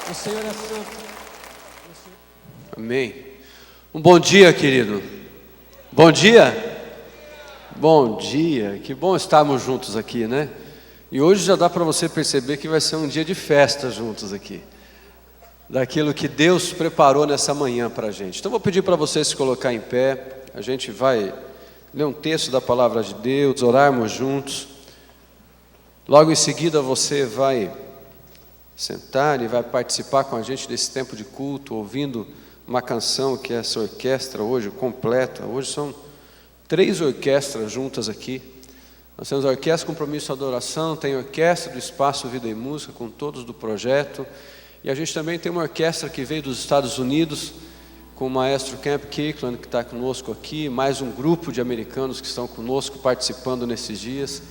O Senhor é santo. Amém. Um bom dia, querido. Bom dia. Bom dia. Que bom estarmos juntos aqui, né? E hoje já dá para você perceber que vai ser um dia de festa juntos aqui. Daquilo que Deus preparou nessa manhã para a gente. Então vou pedir para você se colocar em pé. A gente vai ler um texto da palavra de Deus, orarmos juntos. Logo em seguida você vai sentar e vai participar com a gente desse tempo de culto, ouvindo uma canção que é essa orquestra hoje completa. Hoje são 3 orquestras juntas aqui. Nós temos a Orquestra Compromisso e Adoração, tem a Orquestra do Espaço Vida e Música, com todos do projeto. E a gente também tem uma orquestra que veio dos Estados Unidos, com o maestro Camp Kirkland, que está conosco aqui, mais um grupo de americanos que estão conosco participando nesses dias.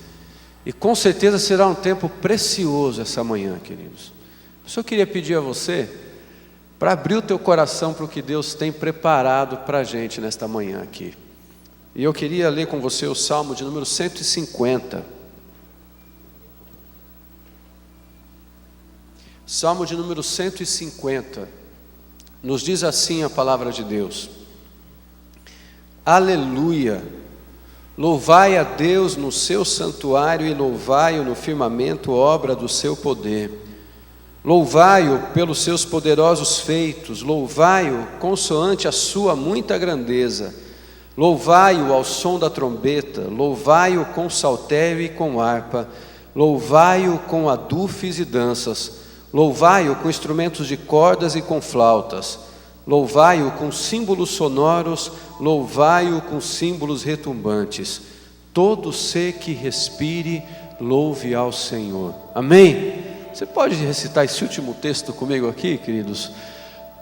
E com certeza será um tempo precioso essa manhã, queridos. Eu só queria pedir a você para abrir o teu coração para o que Deus tem preparado para a gente nesta manhã aqui. E eu queria ler com você o Salmo de número 150. Salmo de número 150. Nos diz assim a palavra de Deus: Aleluia! Louvai a Deus no seu santuário e louvai-o no firmamento, obra do seu poder. Louvai-o pelos seus poderosos feitos, louvai-o consoante a sua muita grandeza. Louvai-o ao som da trombeta, louvai-o com saltério e com harpa, louvai-o com adufes e danças, louvai-o com instrumentos de cordas e com flautas, louvai-o com símbolos sonoros, louvai-o com símbolos retumbantes. Todo ser que respire, louve ao Senhor. Amém? Você pode recitar esse último texto comigo aqui, queridos?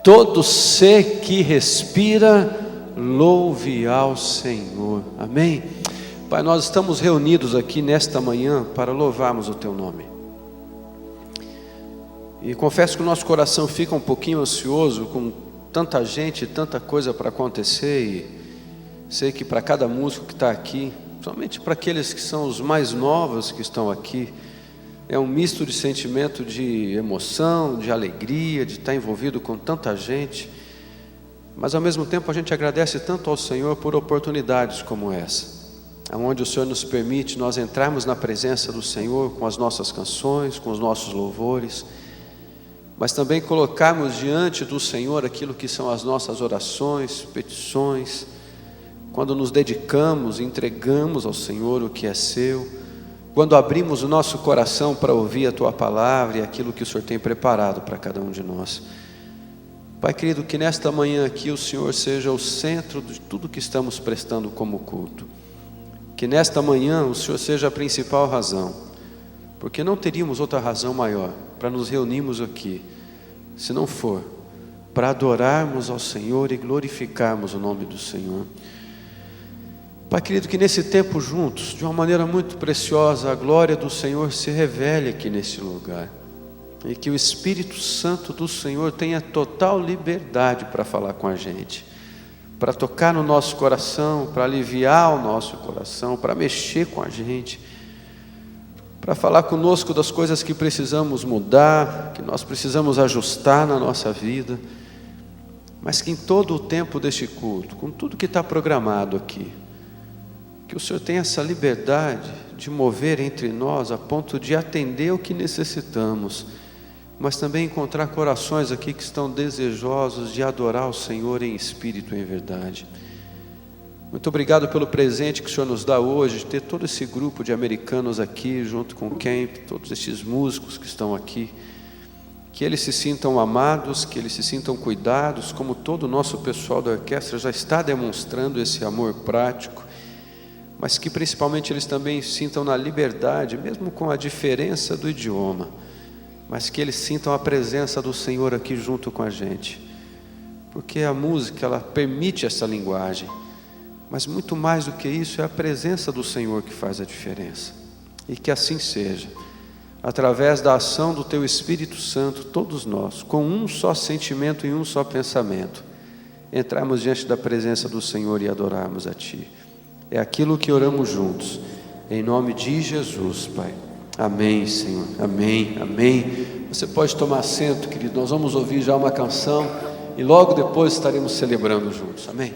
Todo ser que respira, louve ao Senhor. Amém? Pai, nós estamos reunidos aqui nesta manhã para louvarmos o Teu nome. E confesso que o nosso coração fica um pouquinho ansioso com tanta gente, tanta coisa para acontecer. E sei que para cada músico que está aqui, somente para aqueles que são os mais novos que estão aqui, é um misto de sentimento de emoção, de alegria, de estar envolvido com tanta gente. Mas ao mesmo tempo a gente agradece tanto ao Senhor por oportunidades como essa, onde o Senhor nos permite nós entrarmos na presença do Senhor com as nossas canções, com os nossos louvores, mas também colocarmos diante do Senhor aquilo que são as nossas orações, petições, quando nos dedicamos, entregamos ao Senhor o que é seu, quando abrimos o nosso coração para ouvir a Tua palavra e aquilo que o Senhor tem preparado para cada um de nós. Pai querido, que nesta manhã aqui o Senhor seja o centro de tudo que estamos prestando como culto. Que nesta manhã o Senhor seja a principal razão, porque não teríamos outra razão maior para nos reunirmos aqui, se não for para adorarmos ao Senhor e glorificarmos o nome do Senhor. Pai querido, que nesse tempo juntos, de uma maneira muito preciosa, a glória do Senhor se revele aqui nesse lugar. E que o Espírito Santo do Senhor tenha total liberdade para falar com a gente, para tocar no nosso coração, para aliviar o nosso coração, para mexer com a gente, para falar conosco das coisas que precisamos mudar, que nós precisamos ajustar na nossa vida, mas que em todo o tempo deste culto, com tudo que está programado aqui, que o Senhor tenha essa liberdade de mover entre nós a ponto de atender o que necessitamos, mas também encontrar corações aqui que estão desejosos de adorar o Senhor em espírito e em verdade. Muito obrigado pelo presente que o Senhor nos dá hoje, de ter todo esse grupo de americanos aqui, junto com o Camp, todos esses músicos que estão aqui, que eles se sintam amados, que eles se sintam cuidados, como todo o nosso pessoal da orquestra já está demonstrando esse amor prático, mas que principalmente eles também sintam na liberdade, mesmo com a diferença do idioma, mas que eles sintam a presença do Senhor aqui junto com a gente, porque a música, ela permite essa linguagem, mas muito mais do que isso, é a presença do Senhor que faz a diferença, e que assim seja, através da ação do Teu Espírito Santo, todos nós, com um só sentimento e um só pensamento, entrarmos diante da presença do Senhor e adorarmos a Ti. É aquilo que oramos juntos, em nome de Jesus, Pai. Amém, Senhor. Amém, amém. Você pode tomar assento, querido. Nós vamos ouvir já uma canção e logo depois estaremos celebrando juntos. Amém?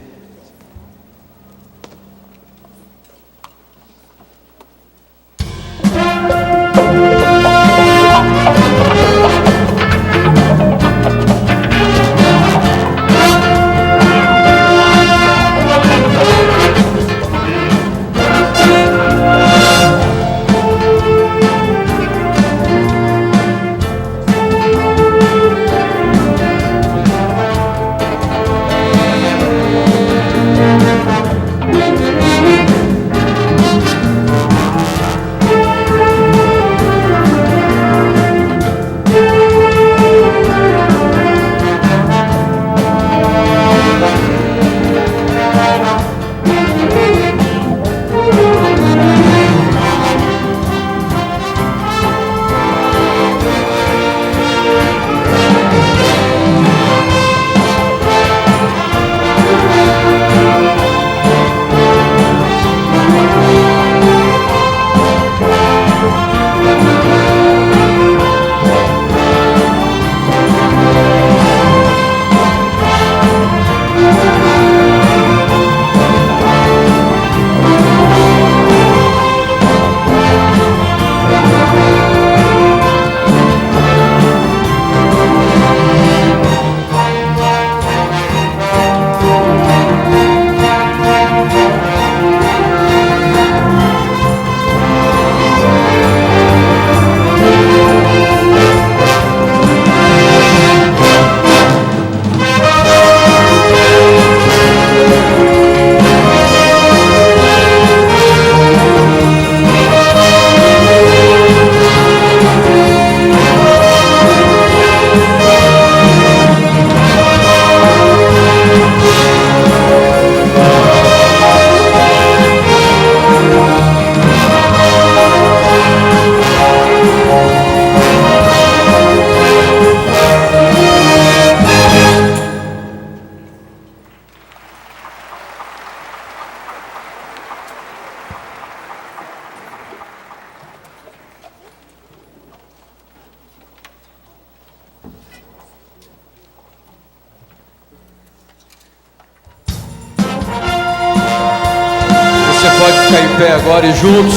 Agora e juntos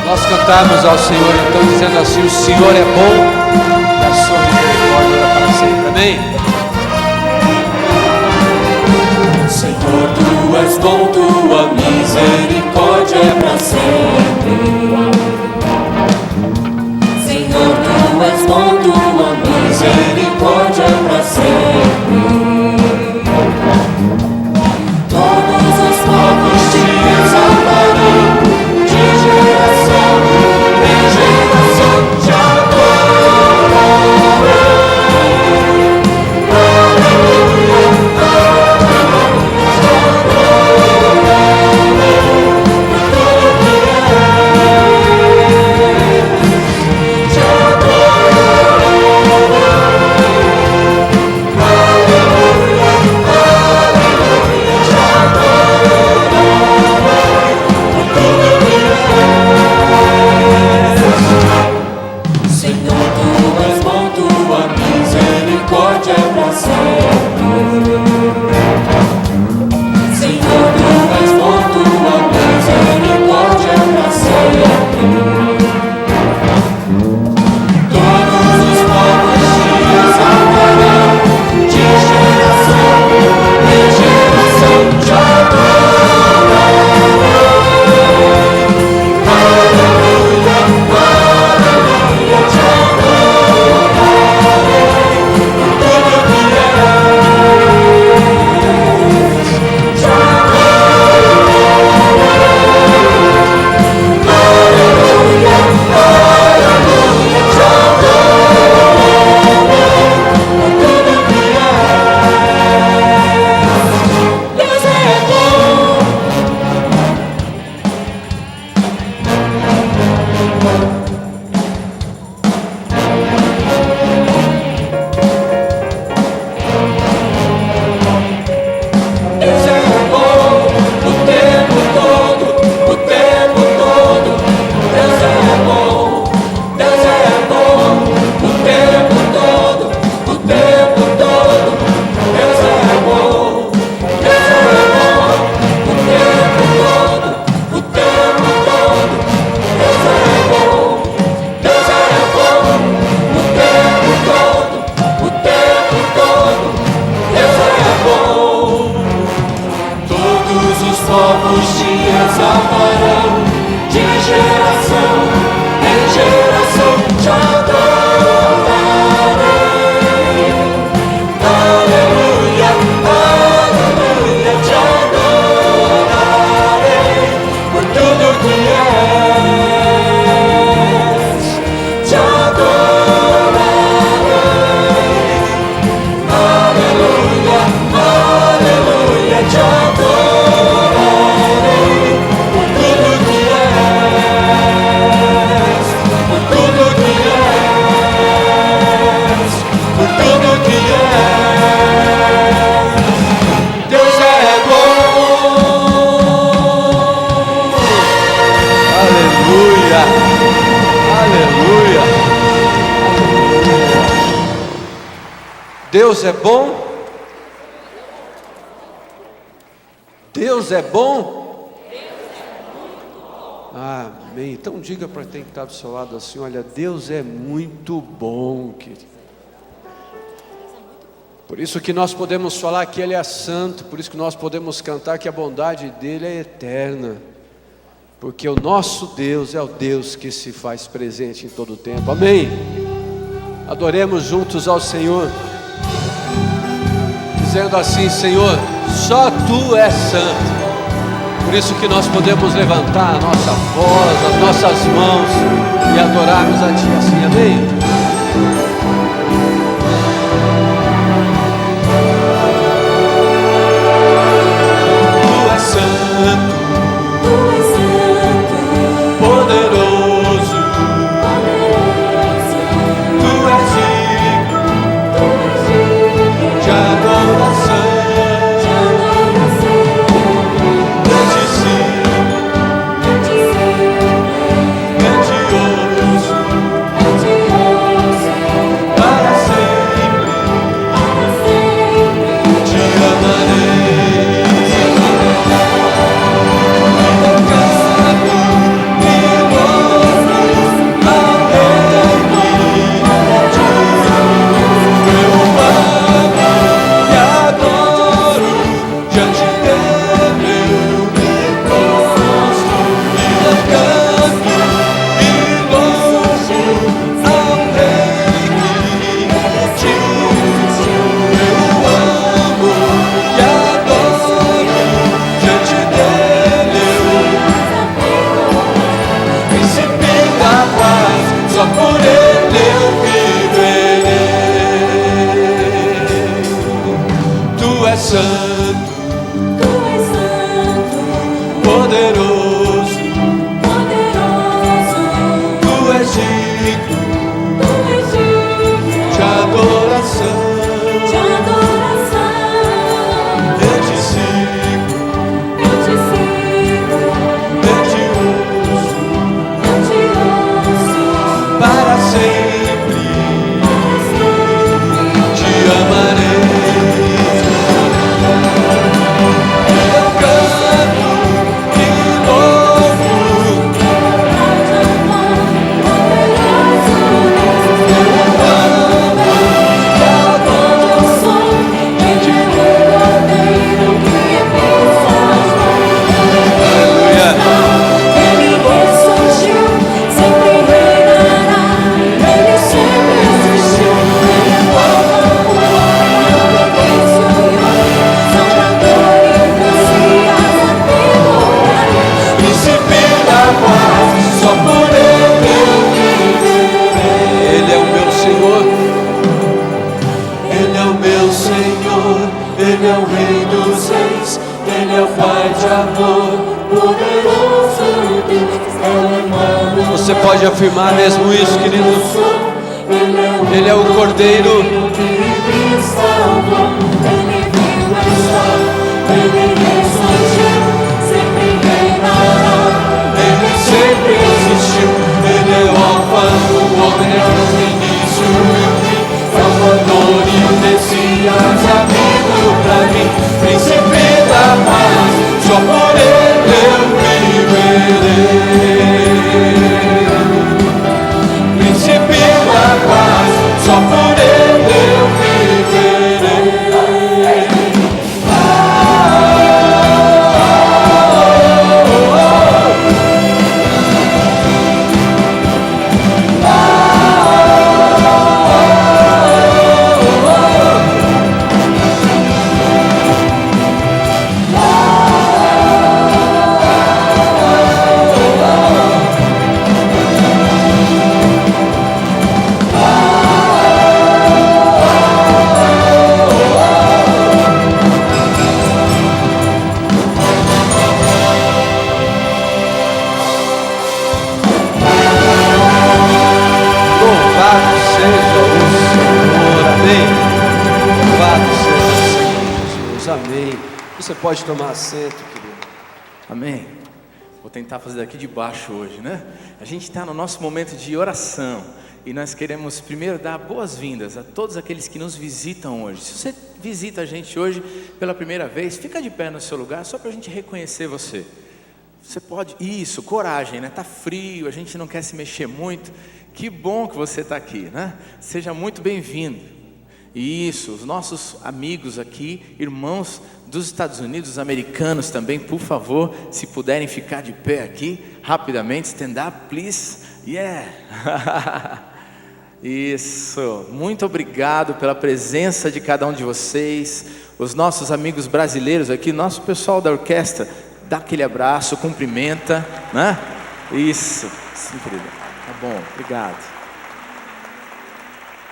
nós cantamos ao Senhor, então dizendo assim: o Senhor é bom e a sua misericórdia dura para sempre. Amém? Senhor, tu és bom, tua misericórdia é para sempre. Senhor, tu és bom, tua misericórdia é para sempre. Todos os povos te exaltarão, de geração em geração te adorarão. Aleluia, aleluia, te adorarão por tudo que és, te adorarão. Deus é bom? Deus é bom? Amém. Então diga para quem está do seu lado assim: olha, Deus é muito bom, querido. Por isso que nós podemos falar que Ele é santo, por isso que nós podemos cantar que a bondade dEle é eterna, porque o nosso Deus é o Deus que se faz presente em todo o tempo. Amém. Adoremos juntos ao Senhor, dizendo assim: Senhor, só Tu és santo. Por isso que nós podemos levantar a nossa voz, as nossas mãos e adorarmos a Ti assim. Amém. Você pode afirmar mesmo isso, querido? Ele é o Cordeiro. Ele sempre existiu. Ele é o Alfa, o Ômega, o início e o fim, Salvador e o Messias, amigo pra mim, Príncipe da paz. Só por Ele eu viverei. Príncipe da paz, só por Ele eu viverei. Você pode tomar assento, querido. Amém. Vou tentar fazer daqui de baixo hoje, né? A gente está no nosso momento de oração. E nós queremos primeiro dar boas-vindas a todos aqueles que nos visitam hoje. Se você visita a gente hoje pela primeira vez, fica de pé no seu lugar só para a gente reconhecer você. Você pode, isso, coragem, né? Tá frio, a gente não quer se mexer muito. Que bom que você está aqui, né? Seja muito bem-vindo. Isso, os nossos amigos aqui, irmãos dos Estados Unidos, os americanos também, por favor, se puderem ficar de pé aqui, rapidamente, stand up, please, yeah. Isso, muito obrigado pela presença de cada um de vocês, os nossos amigos brasileiros aqui, nosso pessoal da orquestra, dá aquele abraço, cumprimenta, né? Isso, sim, querido, tá bom, obrigado.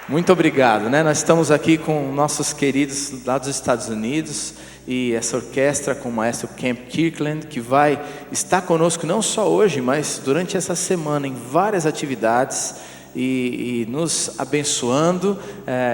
Muito obrigado, né? Nós estamos aqui com nossos queridos lá dos Estados Unidos e essa orquestra com o maestro Camp Kirkland, que vai estar conosco não só hoje, mas durante essa semana em várias atividades e nos abençoando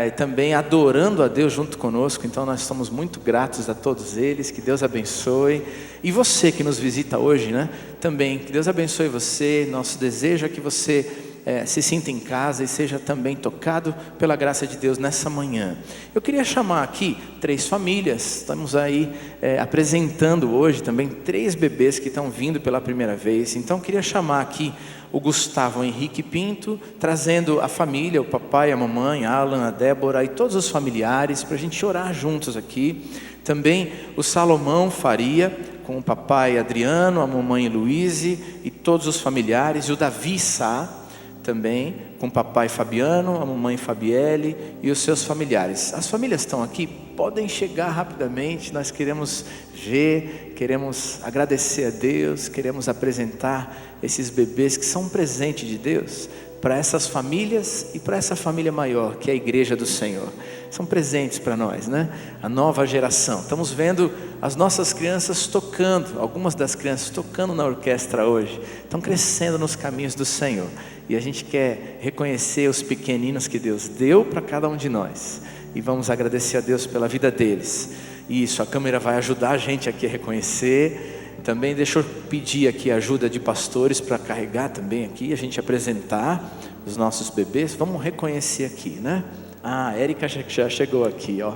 e também adorando a Deus junto conosco. Então nós estamos muito gratos a todos eles, que Deus abençoe. E você que nos visita hoje, né? Também, que Deus abençoe você. Nosso desejo é que você se sinta em casa e seja também tocado pela graça de Deus nessa manhã. Eu queria chamar aqui 3 famílias, estamos aí apresentando hoje também 3 bebês que estão vindo pela primeira vez. Então eu queria chamar aqui o Gustavo Henrique Pinto, trazendo a família, o papai, a mamãe, a Alan, a Débora e todos os familiares, para a gente orar juntos aqui. Também o Salomão Faria, com o papai Adriano, a mamãe Luíse e todos os familiares, e o Davi Sá, também com o papai Fabiano, a mamãe Fabielle e os seus familiares. As famílias estão aqui, podem chegar rapidamente. Nós queremos ver, queremos agradecer a Deus, queremos apresentar esses bebês que são um presente de Deus para essas famílias e para essa família maior que é a igreja do Senhor. São presentes para nós, né? A nova geração. Estamos vendo as nossas crianças tocando, algumas das crianças tocando na orquestra hoje, estão crescendo nos caminhos do Senhor. E a gente quer reconhecer os pequeninos que Deus deu para cada um de nós. E vamos agradecer a Deus pela vida deles. Isso, a câmera vai ajudar a gente aqui a reconhecer. Também deixa eu pedir aqui a ajuda de pastores para carregar também aqui, a gente apresentar os nossos bebês. Vamos reconhecer aqui, né? Ah, a Érica já chegou aqui, ó.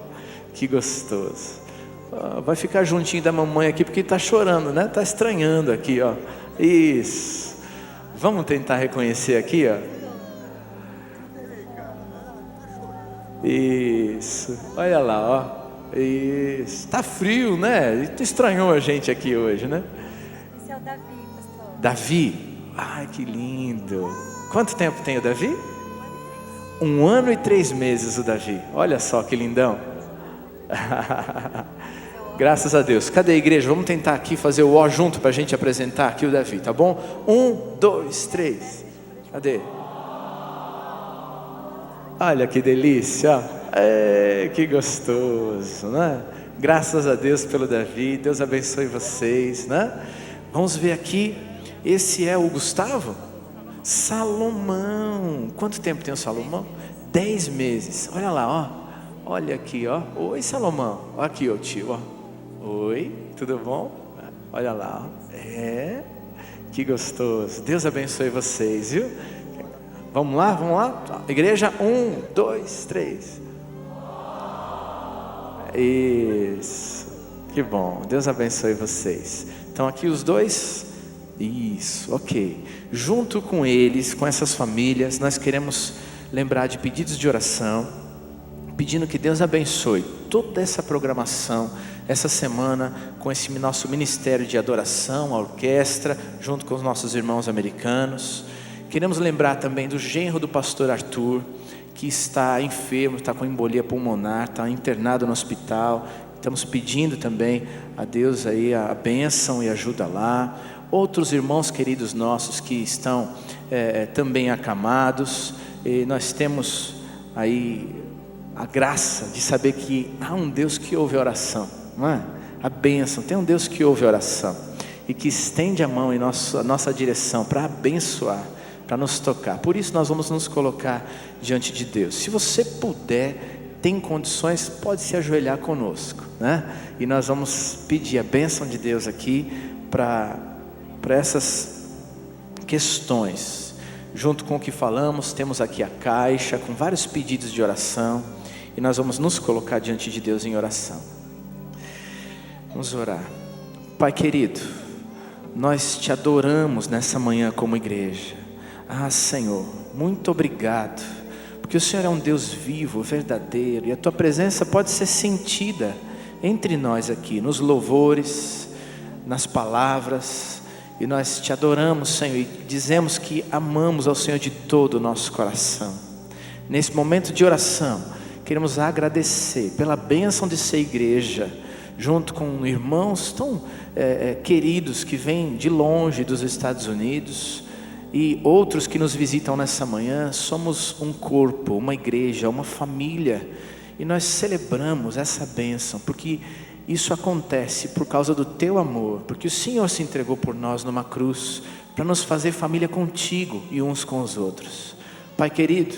Que gostoso. Vai ficar juntinho da mamãe aqui porque está chorando, né? Está estranhando aqui, ó. Isso. Vamos tentar reconhecer aqui, ó. Isso. Olha lá, ó. Isso. Tá frio, né? Estranhou a gente aqui hoje, né? Esse é o Davi, pastor. Davi? Ai, que lindo. Quanto tempo tem o Davi? 1 ano e 3 meses o Davi. Olha só que lindão. Graças a Deus. Cadê a igreja? Vamos tentar aqui fazer o ó junto para a gente apresentar aqui o Davi, tá bom? 1, 2, 3. Cadê? Olha que delícia. Que gostoso, né? Graças a Deus pelo Davi. Deus abençoe vocês, né? Vamos ver aqui. Esse é o Gustavo? Salomão. Quanto tempo tem o Salomão? 10 meses. Olha lá, ó. Olha aqui, ó. Oi, Salomão. Olha aqui, ó, tio, ó. Oi, tudo bom? Olha lá, ó. Que gostoso. Deus abençoe vocês, viu? Vamos lá, vamos lá. Igreja, 1, 2, 3. Isso. Que bom. Deus abençoe vocês. Então aqui os dois. Isso, ok. Junto com eles, com essas famílias, nós queremos lembrar de pedidos de oração, pedindo que Deus abençoe toda essa programação, essa semana, com esse nosso ministério de adoração, a orquestra, junto com os nossos irmãos americanos. Queremos lembrar também do genro do pastor Arthur, que está enfermo, está com embolia pulmonar, está internado no hospital. Estamos pedindo também a Deus aí a bênção e ajuda lá. Outros irmãos queridos nossos que estão também acamados, e nós temos aí a graça de saber que há um Deus que ouve a oração, não é? A bênção, tem um Deus que ouve a oração e que estende a mão em nossa direção para abençoar, para nos tocar. Por isso nós vamos nos colocar diante de Deus. Se você puder, tem condições, pode se ajoelhar conosco, né? E nós vamos pedir a bênção de Deus aqui para essas questões. junto com o que falamos, temos aqui a caixa com vários pedidos de oração e nós vamos nos colocar diante de Deus em oração. Vamos orar. Pai querido, nós te adoramos nessa manhã como igreja. Senhor, muito obrigado, porque o Senhor é um Deus vivo, verdadeiro, e a tua presença pode ser sentida entre nós aqui, nos louvores, nas palavras, e nós te adoramos, Senhor, e dizemos que amamos ao Senhor de todo o nosso coração. Nesse momento de oração, queremos agradecer pela bênção de ser igreja, junto com irmãos tão queridos que vêm de longe dos Estados Unidos, e outros que nos visitam nessa manhã. Somos um corpo, uma igreja, uma família, e nós celebramos essa bênção, porque isso acontece por causa do teu amor, porque o Senhor se entregou por nós numa cruz, para nos fazer família contigo e uns com os outros. Pai querido,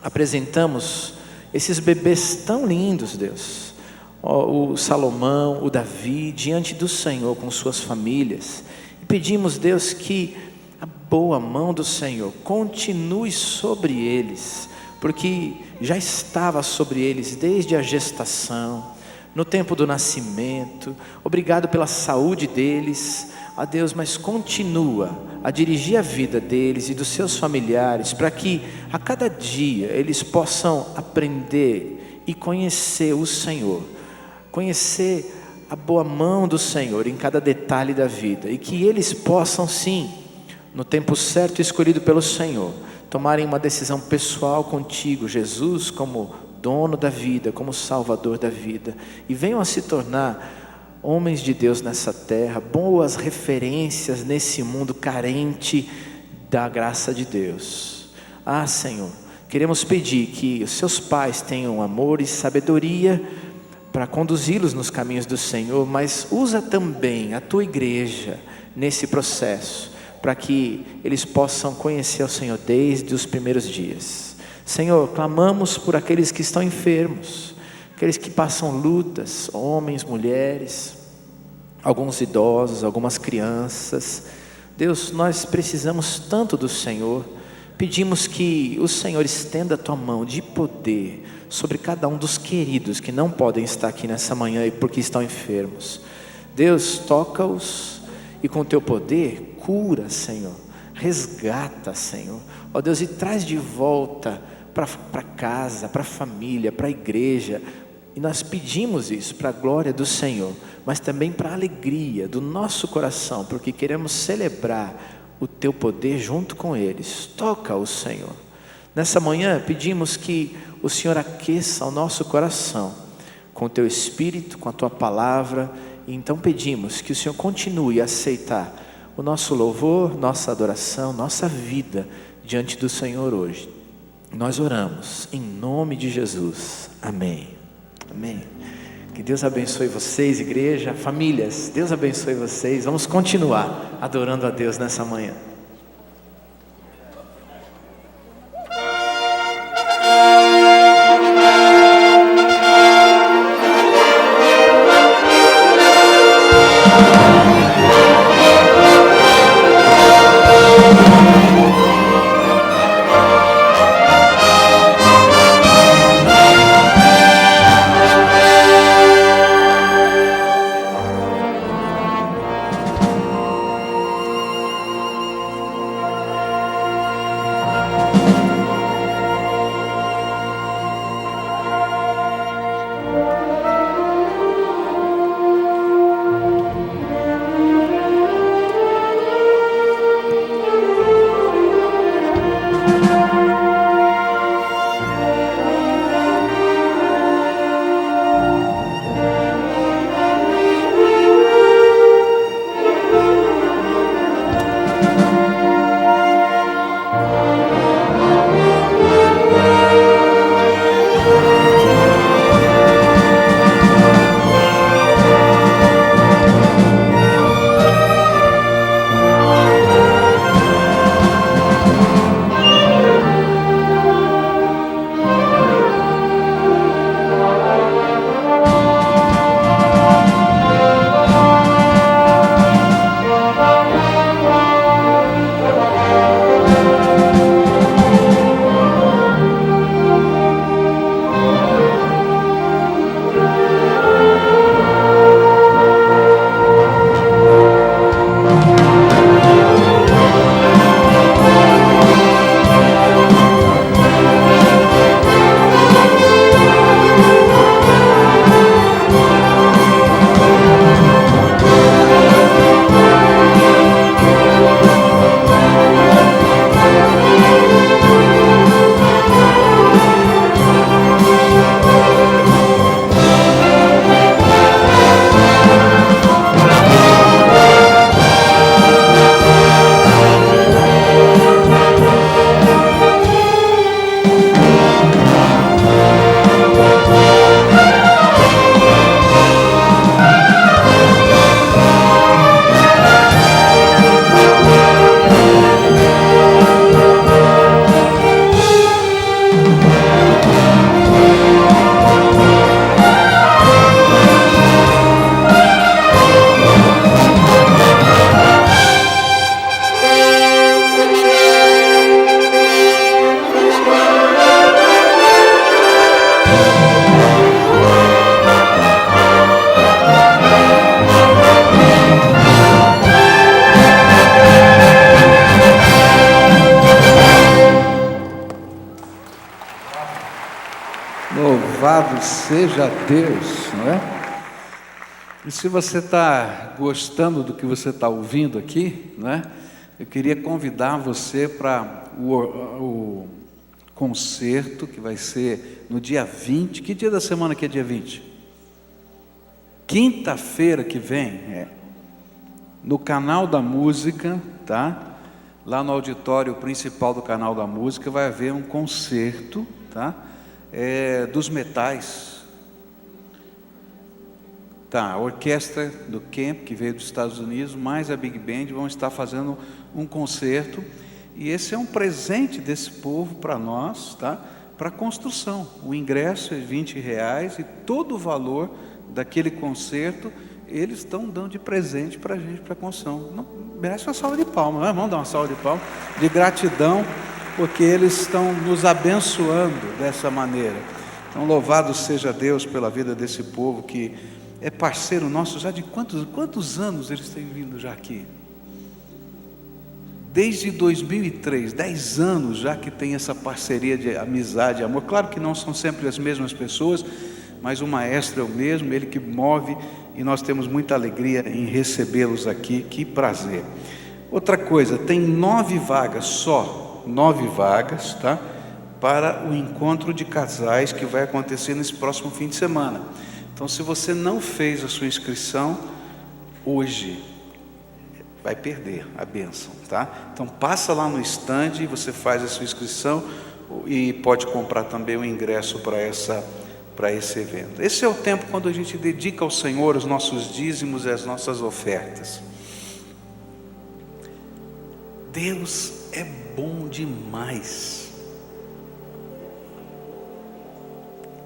apresentamos esses bebês tão lindos, Deus, o Salomão, o Davi, diante do Senhor com suas famílias, e pedimos, Deus, que a boa mão do Senhor continue sobre eles, porque já estava sobre eles desde a gestação, no tempo do nascimento. Obrigado pela saúde deles, Deus, mas continua a dirigir a vida deles e dos seus familiares, para que a cada dia eles possam aprender e conhecer o Senhor, conhecer a boa mão do Senhor em cada detalhe da vida, e que eles possam sim, no tempo certo escolhido pelo Senhor, tomarem uma decisão pessoal contigo, Jesus, como dono da vida, como salvador da vida, e venham a se tornar homens de Deus nessa terra, boas referências nesse mundo carente da graça de Deus. Senhor, queremos pedir que os seus pais tenham amor e sabedoria para conduzi-los nos caminhos do Senhor, mas usa também a tua igreja nesse processo, para que eles possam conhecer o Senhor desde os primeiros dias. Senhor, clamamos por aqueles que estão enfermos, aqueles que passam lutas, homens, mulheres, alguns idosos, algumas crianças. Deus, nós precisamos tanto do Senhor. Pedimos que o Senhor estenda a tua mão de poder sobre cada um dos queridos que não podem estar aqui nessa manhã e porque estão enfermos. Deus, toca-os e com teu poder cura, Senhor, resgata, Senhor, Deus, e traz de volta para casa, para a família, para a igreja. E nós pedimos isso para a glória do Senhor, mas também para a alegria do nosso coração, porque queremos celebrar o teu poder junto com eles. Toca o Senhor. Nessa manhã pedimos que o Senhor aqueça o nosso coração com o teu Espírito, com a tua palavra. E então pedimos que o Senhor continue a aceitar o nosso louvor, nossa adoração, nossa vida diante do Senhor hoje. Nós oramos em nome de Jesus. Amém. Amém. Que Deus abençoe vocês, igreja, famílias. Deus abençoe vocês. Vamos continuar adorando a Deus nessa manhã. Louvado seja Deus, não é? E se você está gostando do que você está ouvindo aqui, não é? Eu queria convidar você para o concerto que vai ser no dia 20. Que dia da semana que é dia 20? Quinta-feira que vem, no Canal da Música, tá? Lá no auditório principal do Canal da Música vai haver um concerto, tá? Dos metais. Tá, a orquestra do Camp, que veio dos Estados Unidos, mais a Big Band, vão estar fazendo um concerto. E esse é um presente desse povo para nós, tá? Para a construção. O ingresso é R$20 e todo o valor daquele concerto eles estão dando de presente para a gente, para a construção. Não, merece uma salva de palmas, né? Vamos dar uma salva de palmas de gratidão, porque eles estão nos abençoando dessa maneira. Então, louvado seja Deus pela vida desse povo que é parceiro nosso já de quantos anos eles têm vindo já aqui? Desde 2003, 10 anos já que tem essa parceria de amizade e amor. Claro que não são sempre as mesmas pessoas, mas o maestro é o mesmo, ele que move, e nós temos muita alegria em recebê-los aqui. Que prazer. Outra coisa, tem 9 vagas só, 9 vagas, tá? Para o encontro de casais que vai acontecer nesse próximo fim de semana. Então, se você não fez a sua inscrição hoje, vai perder a bênção, tá? Então, passa lá no stand e você faz a sua inscrição e pode comprar também o ingresso para esse evento. Esse é o tempo quando a gente dedica ao Senhor os nossos dízimos e as nossas ofertas. Deus é bom demais.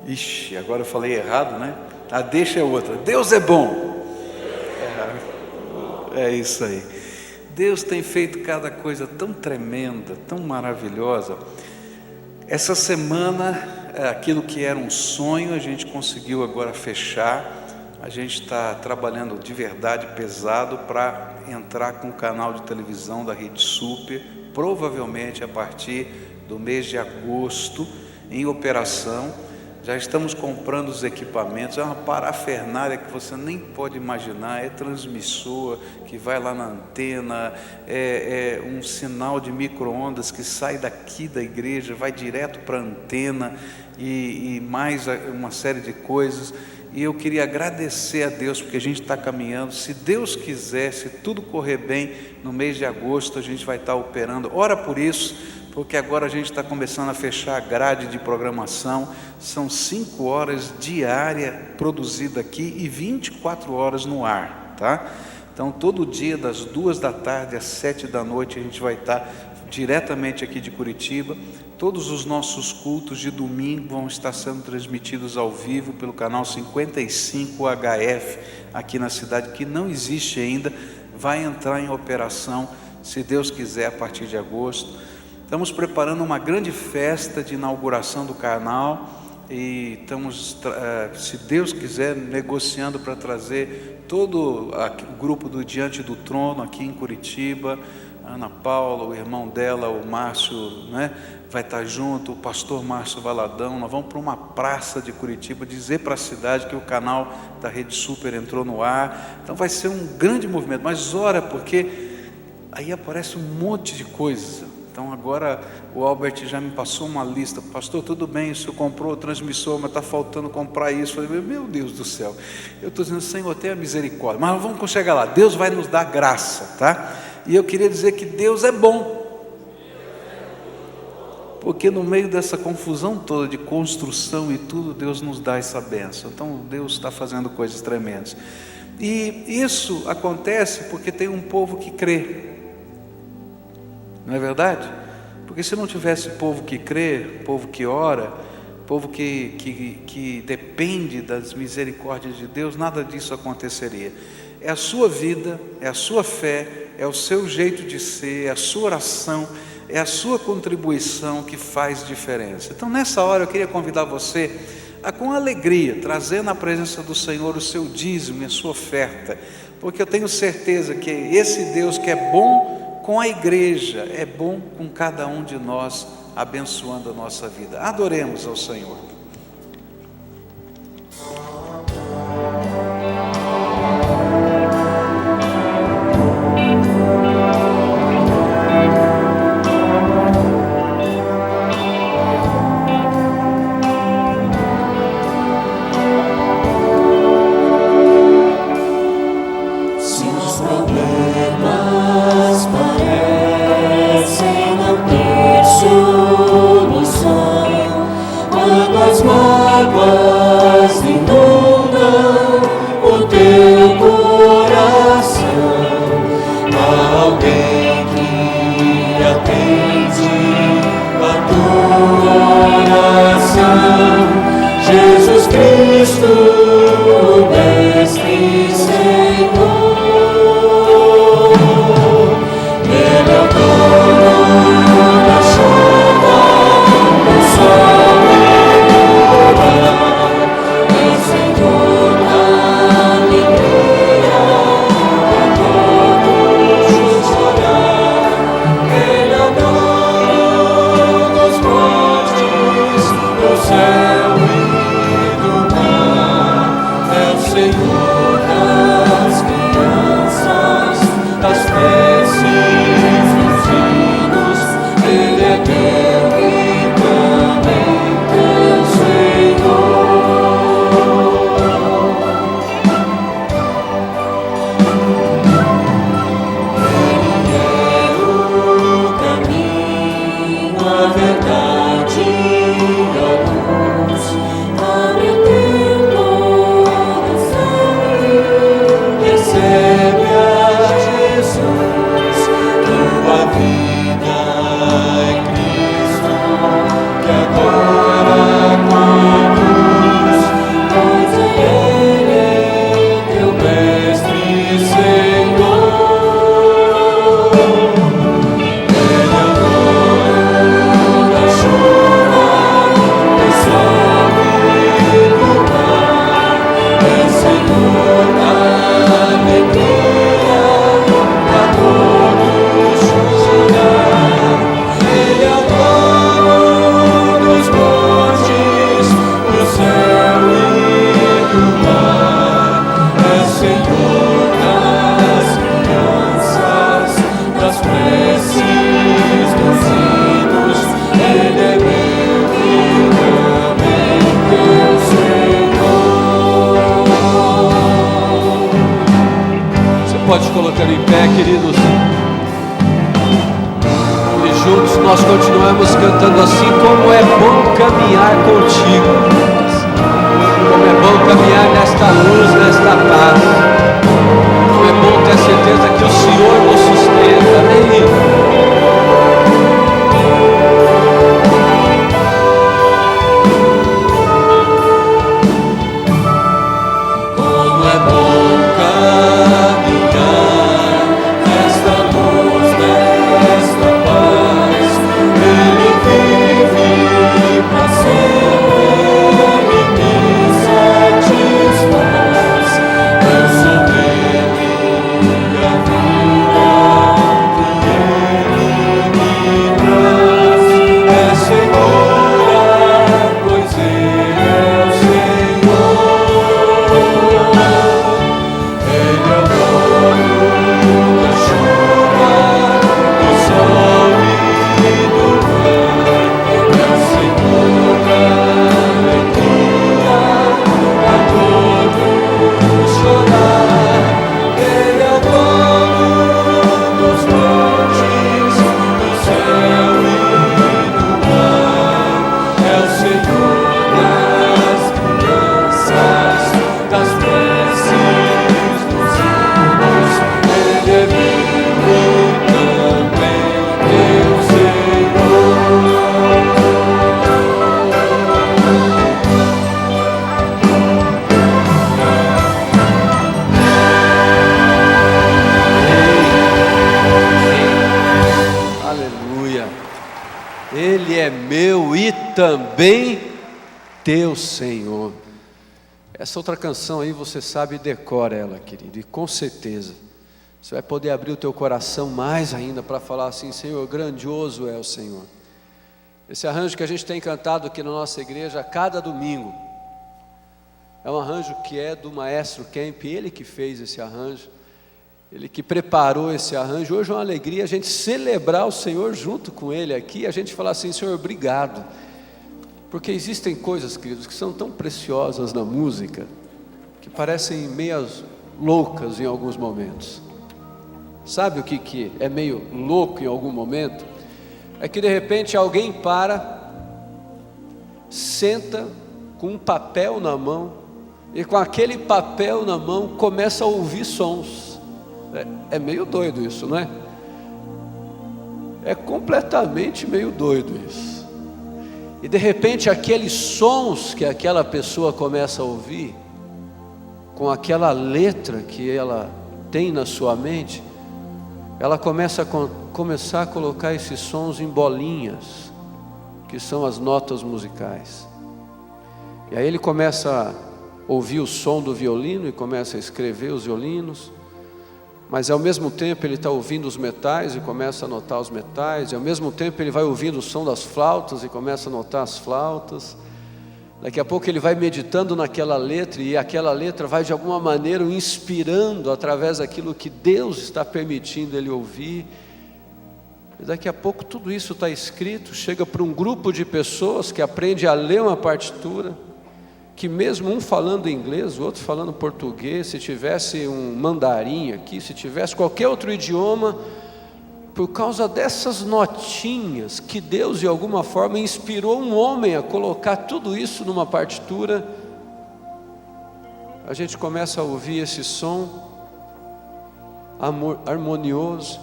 Ixi, agora eu falei errado, né? A deixa é outra. Deus é bom. É isso aí. Deus tem feito cada coisa tão tremenda, tão maravilhosa. Essa semana, aquilo que era um sonho, a gente conseguiu agora fechar. A gente está trabalhando de verdade pesado para entrar com o canal de televisão da Rede Super, provavelmente a partir do mês de agosto, em operação. Já estamos comprando os equipamentos, é uma parafernália que você nem pode imaginar, é transmissor que vai lá na antena, é um sinal de micro-ondas que sai daqui da igreja, vai direto para a antena e mais uma série de coisas. E eu queria agradecer a Deus, porque a gente está caminhando. Se Deus quiser, se tudo correr bem, no mês de agosto a gente vai estar operando. Ora por isso, porque agora a gente está começando a fechar a grade de programação. São 5 horas diária produzida aqui e 24 horas no ar, tá? Então, todo dia, das 2 da tarde às 7 da noite, a gente vai estar diretamente aqui de Curitiba. Todos os nossos cultos de domingo vão estar sendo transmitidos ao vivo pelo canal 55 HF, aqui na cidade, que não existe ainda, vai entrar em operação, se Deus quiser, a partir de agosto. Estamos preparando uma grande festa de inauguração do canal e estamos, se Deus quiser, negociando para trazer todo o grupo do Diante do Trono aqui em Curitiba. A Ana Paula, o irmão dela, o Márcio, né, vai estar junto, o pastor Márcio Valadão. Nós vamos para uma praça de Curitiba dizer para a cidade que o canal da Rede Super entrou no ar. Então vai ser um grande movimento, mas ora, porque aí aparece um monte de coisa. Então agora o Albert já me passou uma lista. Pastor, tudo bem, o senhor comprou o transmissor, mas está faltando comprar isso. Eu falei, meu Deus do céu, eu estou dizendo, Senhor, tenha misericórdia. Mas vamos chegar lá, Deus vai nos dar graça, tá? E eu queria dizer que Deus é bom, porque no meio dessa confusão toda de construção e tudo, Deus nos dá essa bênção. Então Deus está fazendo coisas tremendas. E isso acontece porque tem um povo que crê. Não é verdade? Porque se não tivesse povo que crê, povo que ora, povo que depende das misericórdias de Deus, nada disso aconteceria. É a sua vida, é a sua fé, é o seu jeito de ser, é a sua oração, é a sua contribuição que faz diferença. Então, nessa hora, eu queria convidar você com alegria, trazendo à presença do Senhor o seu dízimo e a sua oferta, porque eu tenho certeza que esse Deus que é bom com a igreja, é bom com cada um de nós, abençoando a nossa vida. Adoremos ao Senhor. Se os problemas parecem não ter solução, quando as mágoas inundam o teu coração, há alguém que atende a tua oração. Jesus Cristo, o Mestre e Senhor. Ele é o dono da chuva, do sol e do mar, é o Senhor da alegria, a todos chorar. Ele é o dono dos montes, do céu e do mar, é o Senhor das crianças, das preces, dos hinos. Ele é teu e também teu Senhor. Ele é o caminho, a verdade e a luz. Abre o teu coração e recebe a Jesus. Tua vida em Cristo, que agora conduz, pois Ele é teu Mestre e Senhor. Ele é o dono da chuva, do sol e do mar, é Senhor da alegria, a todos chorar. Ele é o dono dos montes, do céu e do mar, é Senhor das crianças, das preces, dos hinos. Ele é meu e também teu Senhor. Você pode colocar em pé, queridos. E juntos nós continuamos cantando assim: como é bom caminhar contigo, como é bom caminhar nesta luz, nesta paz, como é bom ter certeza que o Senhor nos sustenta. Amém? Como é bom caminhar nesta luz, nesta paz. Ele vive pra sempre, Ele me satisfaz. Eu sou dele a vida que Ele me traz. É segura, pois Ele é o Senhor. Ele é o dono da chuva, do sol e do mar, é o Senhor da alegria, a todos chorar. Ele é o dono dos montes, do céu e do mar, é o Senhor das crianças, das preces, dos hinos. Ele é meu e também teu Senhor. Aleluia. Ele é meu e também teu Senhor. Essa outra canção aí você sabe e decora ela, querido, e com certeza você vai poder abrir o teu coração mais ainda para falar assim: Senhor, grandioso é o Senhor. Esse arranjo que a gente tem cantado aqui na nossa igreja a cada domingo é um arranjo que é do maestro Kemp, ele que fez esse arranjo, ele que preparou esse arranjo. Hoje é uma alegria a gente celebrar o Senhor junto com ele aqui, a gente falar assim: Senhor, obrigado, porque existem coisas, queridos, que são tão preciosas na música, que parecem meias loucas em alguns momentos. Sabe o que é meio louco em algum momento? É que de repente alguém para, senta com um papel na mão, e com aquele papel na mão começa a ouvir sons. É meio doido isso, não é? É completamente meio doido isso. E de repente aqueles sons que aquela pessoa começa a ouvir, com aquela letra que ela tem na sua mente, ela começa a colocar esses sons em bolinhas, que são as notas musicais. E aí ele começa a ouvir o som do violino e começa a escrever os violinos, mas ao mesmo tempo ele está ouvindo os metais e começa a notar os metais, e ao mesmo tempo ele vai ouvindo o som das flautas e começa a notar as flautas. Daqui a pouco ele vai meditando naquela letra, e aquela letra vai de alguma maneira o inspirando através daquilo que Deus está permitindo ele ouvir. E daqui a pouco tudo isso está escrito, chega para um grupo de pessoas que aprende a ler uma partitura, que mesmo um falando inglês, o outro falando português, se tivesse um mandarim aqui, se tivesse qualquer outro idioma, por causa dessas notinhas que Deus de alguma forma inspirou um homem a colocar tudo isso numa partitura, a gente começa a ouvir esse som harmonioso,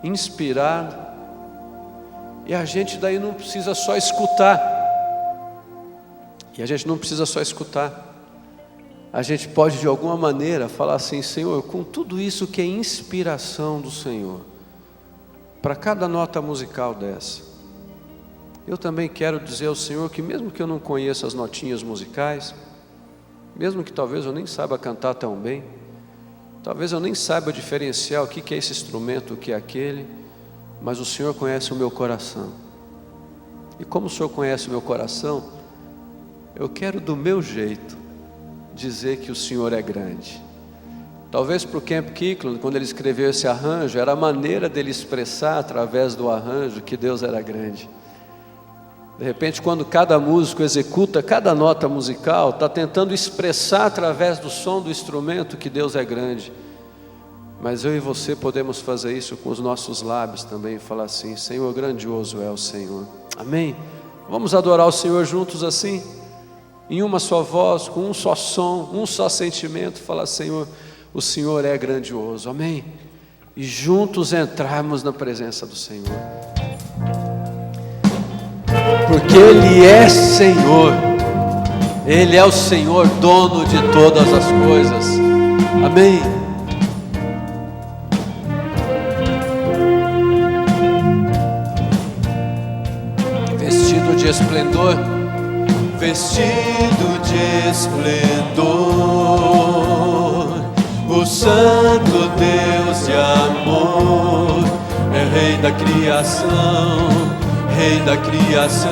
inspirado, e a gente daí não precisa só escutar. E a gente não precisa só escutar, a gente pode de alguma maneira falar assim: Senhor, com tudo isso que é inspiração do Senhor, para cada nota musical dessa, eu também quero dizer ao Senhor que mesmo que eu não conheça as notinhas musicais, mesmo que talvez eu nem saiba cantar tão bem, talvez eu nem saiba diferenciar o que é esse instrumento, o que é aquele, mas o Senhor conhece o meu coração, e como o Senhor conhece o meu coração, eu quero do meu jeito dizer que o Senhor é grande. Talvez para o Kemp Kirkland, quando ele escreveu esse arranjo, era a maneira dele expressar através do arranjo que Deus era grande. De repente, quando cada músico executa cada nota musical, está tentando expressar através do som do instrumento que Deus é grande. Mas eu e você podemos fazer isso com os nossos lábios também, e falar assim: Senhor, grandioso é o Senhor. Amém? Vamos adorar o Senhor juntos assim? Em uma só voz, com um só som, um só sentimento, falar: Senhor, o Senhor é grandioso, amém? E juntos entrarmos na presença do Senhor, porque Ele é Senhor, Ele é o Senhor, dono de todas as coisas, amém? Vestido de esplendor, vestido de esplendor, o santo Deus de amor, é Rei da criação, Rei da criação,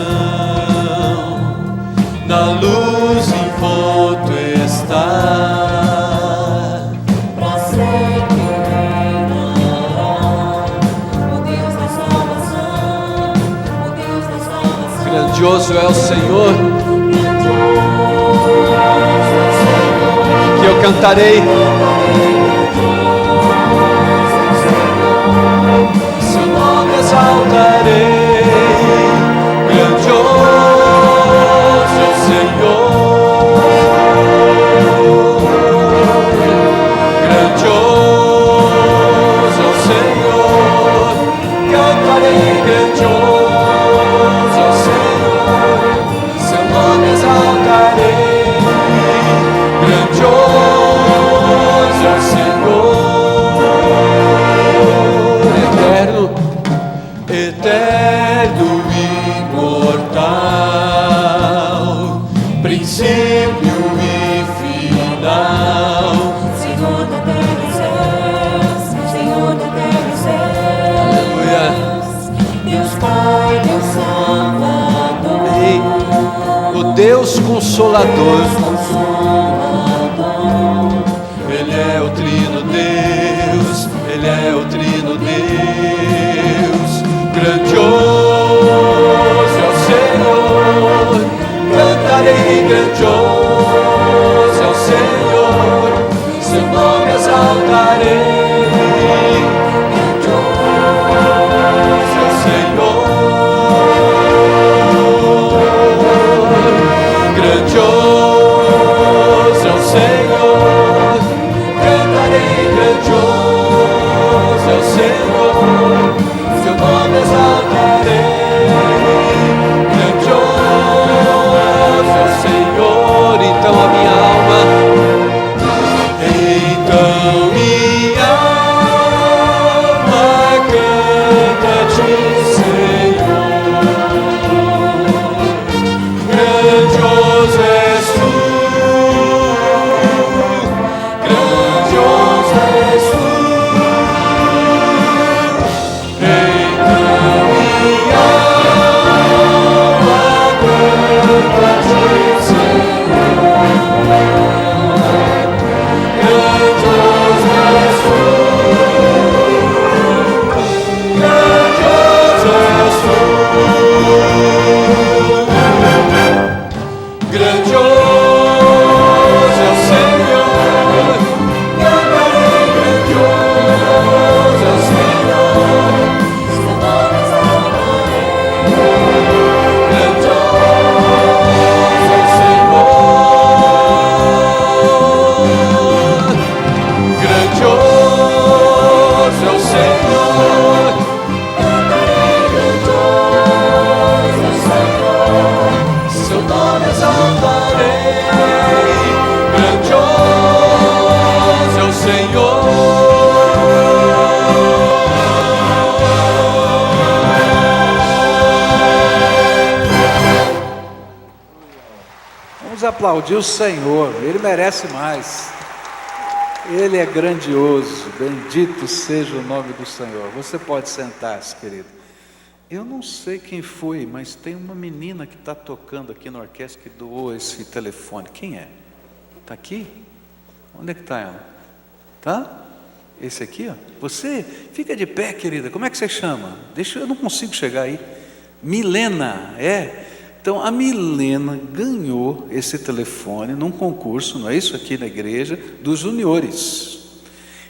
na luz envolto está, Pra sempre reinará, o Deus da salvação, o Deus da salvação. grandioso é o Senhor, que eu cantarei, seu nome exaltarei, grandioso é o Senhor, grandioso é o Senhor, cantarei, grandioso é o Senhor, seu nome exaltarei, grandioso princípio e final. Senhor da terra e céus, Senhor da terra e céus, Deus Pai, Deus Salvador, Amém. O Deus Consolador. Ele é o Trino Deus, Ele é o Trino Deus. Grandioso é o Senhor, cantarei, grandioso é o Senhor, seu nome exaltarei. Grandioso é o Senhor, grandioso é o Senhor, cantarei, grandioso é o Senhor, seu nome exaltarei. Grandioso é o Senhor, então a minha alma, então minha alma canta-te, Senhor. Grandioso és tu, grandioso és tu. Então minha alma canta-te, Senhor. Grandioso és tu, grandioso és tu. Grandioso é o Senhor, cantarei, grandioso é o Senhor, seu nome exaltarei. Grandioso é o Senhor, grandioso é o Senhor, cantarei, grandioso é o Senhor, seu nome exaltarei. Grandioso é o Senhor. Vamos aplaudir o Senhor, Ele merece mais. Ele é grandioso, bendito seja o nome do Senhor. Você pode sentar-se, querido. Eu não sei quem foi, mas tem uma menina que está tocando aqui na orquestra que doou esse telefone. Quem é? Está aqui? Onde é que está ela? Tá? Esse aqui, ó. Você fica de pé, querida. Como é que você chama? Eu não consigo chegar aí. Milena, é? Então a Milena ganhou esse telefone num concurso, não é isso, aqui na igreja, dos juniores.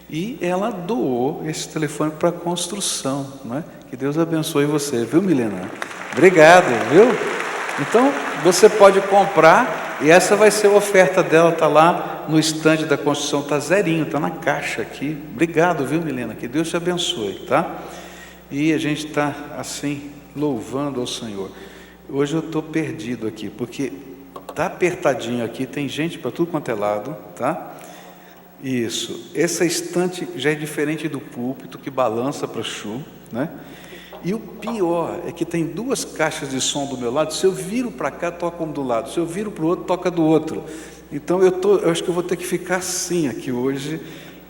E ela doou esse telefone para a construção, não é? Que Deus abençoe você, viu, Milena? Obrigado, viu? Então você pode comprar e essa vai ser a oferta dela, está lá no estande da construção, está zerinho, está na caixa aqui. Obrigado, viu, Milena? Que Deus te abençoe, tá? E a gente está assim louvando ao Senhor. Hoje eu estou perdido aqui, porque está apertadinho aqui, tem gente para tudo quanto é lado, tá? Isso, essa estante já é diferente do púlpito, que balança para chu, né? E o pior é que tem duas caixas de som do meu lado, se eu viro para cá, toca um do lado, se eu viro para o outro, toca do outro. Então eu acho que eu vou ter que ficar assim aqui hoje,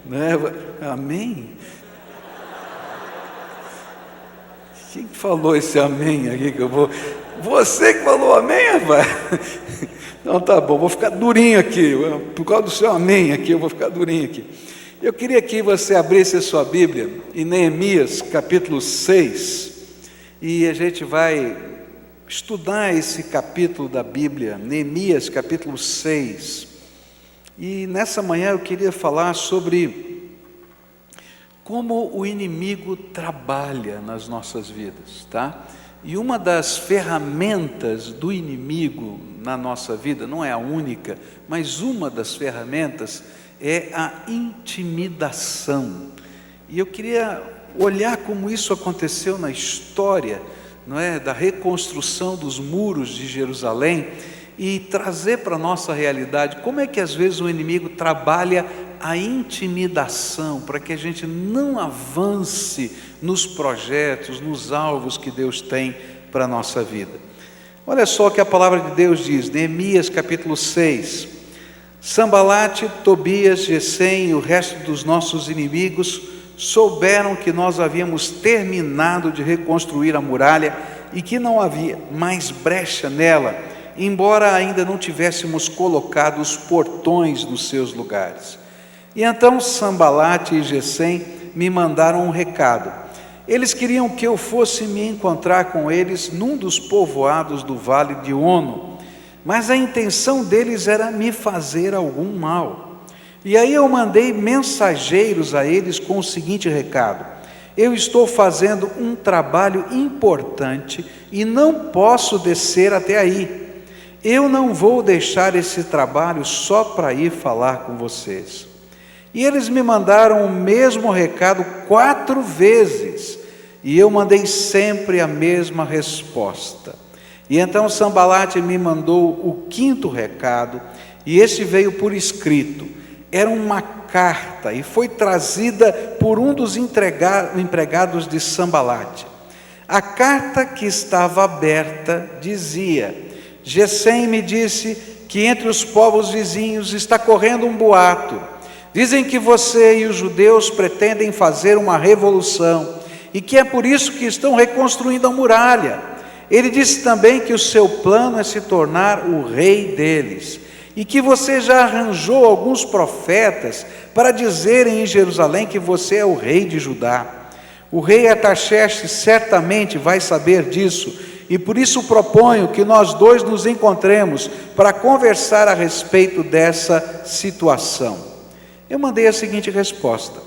né? Amém? Quem falou esse amém aqui que eu vou... Você que falou amém, rapaz? Então tá bom, vou ficar durinho aqui, por causa do seu amém aqui, eu vou ficar durinho aqui. Eu queria que você abrisse a sua Bíblia em Neemias capítulo 6, e a gente vai estudar esse capítulo da Bíblia, Neemias capítulo 6. E nessa manhã eu queria falar sobre como o inimigo trabalha nas nossas vidas, tá? E uma das ferramentas do inimigo na nossa vida, não é a única, mas uma das ferramentas é a intimidação. E eu queria olhar como isso aconteceu na história, não é, da reconstrução dos muros de Jerusalém, e trazer para a nossa realidade como é que às vezes o inimigo trabalha a intimidação para que a gente não avance nos projetos, nos alvos que Deus tem para a nossa vida. Olha só o que a palavra de Deus diz, Neemias capítulo 6. Sambalate, Tobias, Gesem e o resto dos nossos inimigos souberam que nós havíamos terminado de reconstruir a muralha e que não havia mais brecha nela, embora ainda não tivéssemos colocado os portões nos seus lugares. E então Sambalate e Gesem me mandaram um recado. Eles queriam que eu fosse me encontrar com eles num dos povoados do Vale de Ono, mas a intenção deles era me fazer algum mal. E aí eu mandei mensageiros a eles com o seguinte recado: eu estou fazendo um trabalho importante e não posso descer até aí. Eu não vou deixar esse trabalho só para ir falar com vocês. E eles me mandaram o mesmo recado 4 vezes, e eu mandei sempre a mesma resposta. E então Sambalate me mandou o 5º recado, e esse veio por escrito. Era uma carta, e foi trazida por um dos empregados de Sambalate. A carta que estava aberta dizia: Gesem me disse que entre os povos vizinhos está correndo um boato. Dizem que você e os judeus pretendem fazer uma revolução e que é por isso que estão reconstruindo a muralha. Ele disse também que o seu plano é se tornar o rei deles e que você já arranjou alguns profetas para dizerem em Jerusalém que você é o rei de Judá. O rei Artaxerxes certamente vai saber disso e por isso proponho que nós 2 nos encontremos para conversar a respeito dessa situação. Eu mandei a seguinte resposta: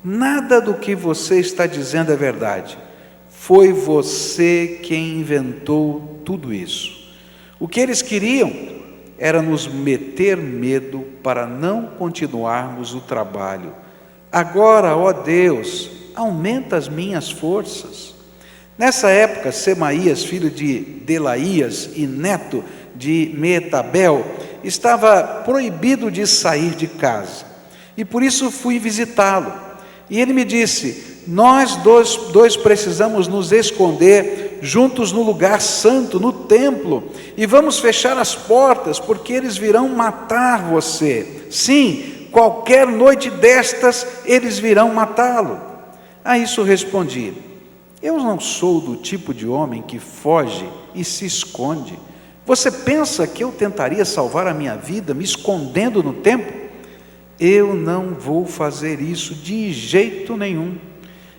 nada do que você está dizendo é verdade. Foi você quem inventou tudo isso. O que eles queriam era nos meter medo para não continuarmos o trabalho. Agora, ó Deus, aumenta as minhas forças. Nessa época, Semaías, filho de Delaías e neto de Meetabel, estava proibido de sair de casa. E por isso fui visitá-lo. E ele me disse: nós dois precisamos nos esconder juntos no lugar santo, no templo, e vamos fechar as portas, porque eles virão matar você. Sim, qualquer noite destas, eles virão matá-lo. A isso respondi: eu não sou do tipo de homem que foge e se esconde. Você pensa que eu tentaria salvar a minha vida me escondendo no templo? Eu não vou fazer isso de jeito nenhum.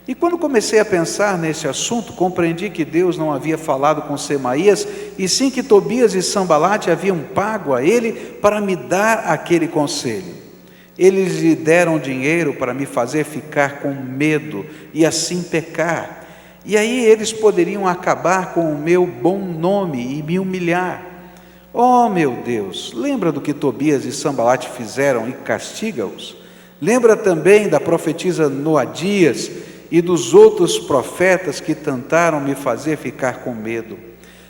E quando comecei a pensar nesse assunto, compreendi que Deus não havia falado com Semaías, e sim que Tobias e Sambalate haviam pago a ele para me dar aquele conselho. Eles lhe deram dinheiro para me fazer ficar com medo e assim pecar. E aí eles poderiam acabar com o meu bom nome e me humilhar. Oh meu Deus, lembra do que Tobias e Sambalate fizeram e castiga-os? Lembra também da profetisa Noadias e dos outros profetas que tentaram me fazer ficar com medo.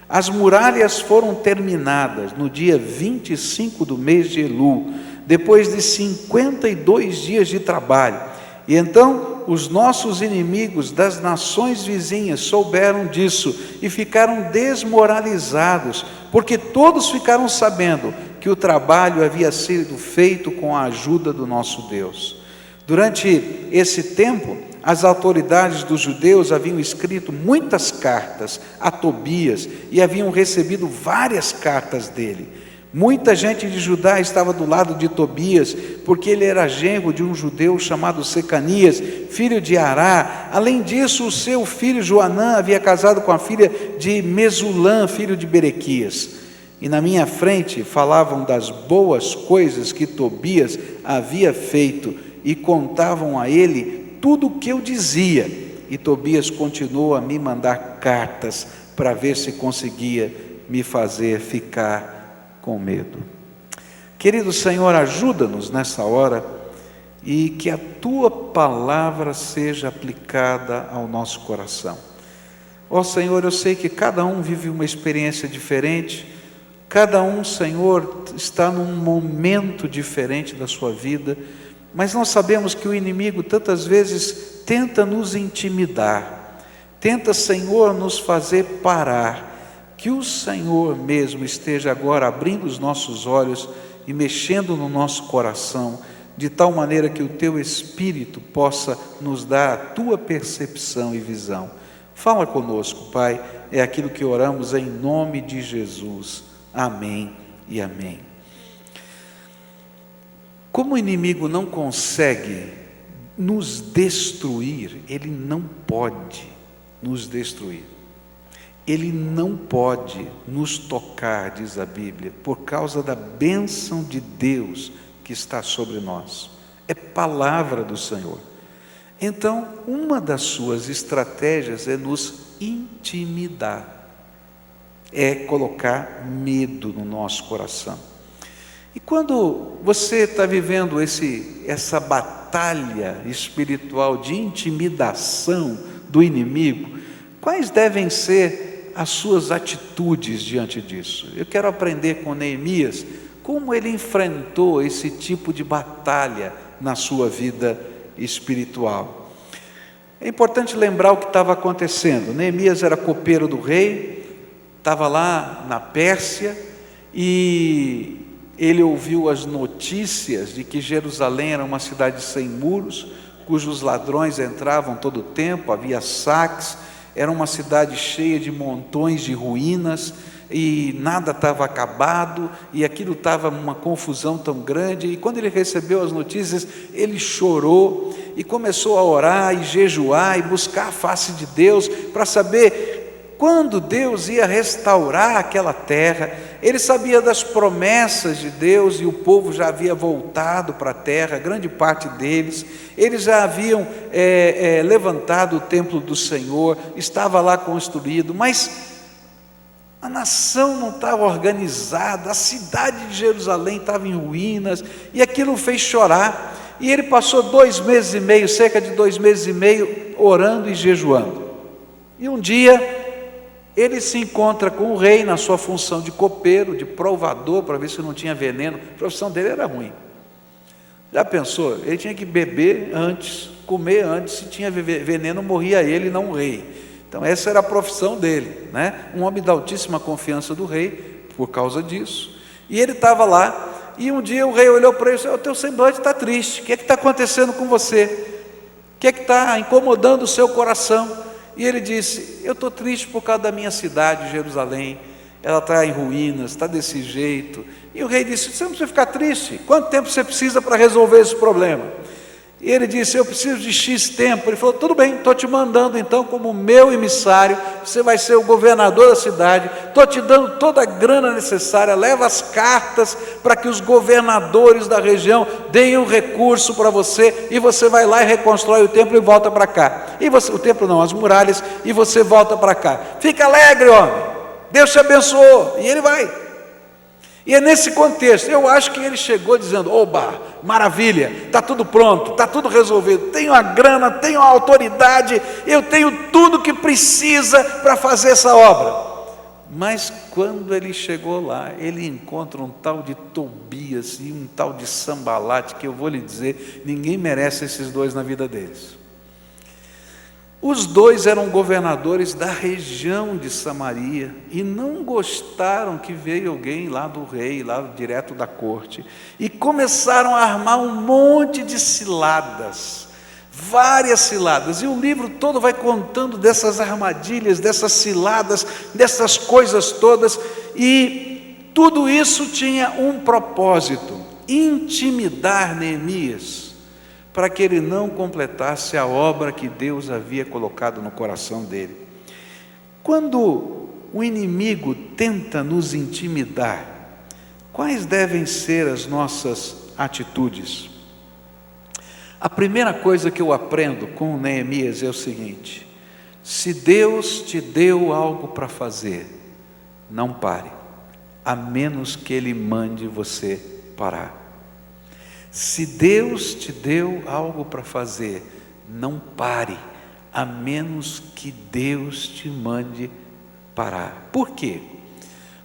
As muralhas foram terminadas no dia 25 do mês de Elu, depois de 52 dias de trabalho. E então os nossos inimigos das nações vizinhas souberam disso e ficaram desmoralizados, porque todos ficaram sabendo que o trabalho havia sido feito com a ajuda do nosso Deus. Durante esse tempo, as autoridades dos judeus haviam escrito muitas cartas a Tobias e haviam recebido várias cartas dele. Muita gente de Judá estava do lado de Tobias, porque ele era genro de um judeu chamado Secanias, filho de Ará. Além disso, o seu filho Joanã havia casado com a filha de Mesulã, filho de Berequias. E na minha frente falavam das boas coisas que Tobias havia feito e contavam a ele tudo o que eu dizia. E Tobias continuou a me mandar cartas para ver se conseguia me fazer ficar com medo. Querido Senhor, ajuda-nos nessa hora e que a Tua palavra seja aplicada ao nosso coração. Ó Senhor, eu sei que cada um vive uma experiência diferente, cada um, Senhor, está num momento diferente da sua vida, mas nós sabemos que o inimigo tantas vezes tenta nos intimidar, tenta, Senhor, nos fazer parar, que o Senhor mesmo esteja agora abrindo os nossos olhos e mexendo no nosso coração, de tal maneira que o Teu Espírito possa nos dar a Tua percepção e visão. Fala conosco, Pai, é aquilo que oramos em nome de Jesus. Amém e amém. Como o inimigo não consegue nos destruir, ele não pode nos destruir. Ele não pode nos tocar, diz a Bíblia, por causa da bênção de Deus que está sobre nós. É palavra do Senhor. Então, uma das suas estratégias é nos intimidar, é colocar medo no nosso coração. E quando você está vivendo essa batalha espiritual de intimidação do inimigo, quais devem ser as suas atitudes diante disso? Eu quero aprender com Neemias como ele enfrentou esse tipo de batalha na sua vida espiritual. É importante lembrar o que estava acontecendo. Neemias era copeiro do rei, estava lá na Pérsia, e ele ouviu as notícias de que Jerusalém era uma cidade sem muros, cujos ladrões entravam todo o tempo, havia saques, era uma cidade cheia de montões de ruínas, e nada estava acabado, e aquilo estava uma confusão tão grande. E quando ele recebeu as notícias, ele chorou, e começou a orar, e jejuar, e buscar a face de Deus, para saber quando Deus ia restaurar aquela terra. Ele sabia das promessas de Deus, e o povo já havia voltado para a terra, grande parte deles. Eles já haviam levantado o templo do Senhor, estava lá construído, mas a nação não estava organizada, a cidade de Jerusalém estava em ruínas, e aquilo fez chorar. E ele passou 2 meses e meio, cerca de 2 meses e meio, orando e jejuando. E um dia ele se encontra com o rei na sua função de copeiro, de provador, para ver se não tinha veneno. A profissão dele era ruim. Já pensou? Ele tinha que beber antes, comer antes, se tinha veneno morria ele, não o rei. Então essa era a profissão dele, né? Um homem da altíssima confiança do rei, por causa disso. E ele estava lá, e um dia o rei olhou para ele e disse: o teu semblante está triste, o que está acontecendo com você? O que está incomodando o seu coração? E ele disse: eu estou triste por causa da minha cidade, Jerusalém, ela está em ruínas, está desse jeito. E o rei disse: você não precisa ficar triste, quanto tempo você precisa para resolver esse problema? E ele disse: eu preciso de X tempo. Ele falou: tudo bem, estou te mandando então como meu emissário, você vai ser o governador da cidade, estou te dando toda a grana necessária, leva as cartas para que os governadores da região deem o recurso para você, e você vai lá e reconstrói o templo e volta para cá. E você, o templo não, as muralhas, e você volta para cá. Fica alegre, homem, Deus te abençoou. E ele vai. E é nesse contexto, eu acho que ele chegou dizendo: oba, maravilha, está tudo pronto, está tudo resolvido, tenho a grana, tenho a autoridade, eu tenho tudo que precisa para fazer essa obra. Mas quando ele chegou lá, ele encontra um tal de Tobias e um tal de Sambalate, que eu vou lhe dizer, ninguém merece esses dois na vida deles. Os dois eram governadores da região de Samaria e não gostaram que veio alguém lá do rei, lá direto da corte, e começaram a armar um monte de ciladas, várias ciladas, e o livro todo vai contando dessas armadilhas, dessas ciladas, dessas coisas todas, e tudo isso tinha um propósito: intimidar Neemias, para que ele não completasse a obra que Deus havia colocado no coração dele. Quando o inimigo tenta nos intimidar, quais devem ser as nossas atitudes? A primeira coisa que eu aprendo com Neemias é o seguinte: se Deus te deu algo para fazer, não pare, a menos que Ele mande você parar. Se Deus te deu algo para fazer, não pare, a menos que Deus te mande parar. Por quê?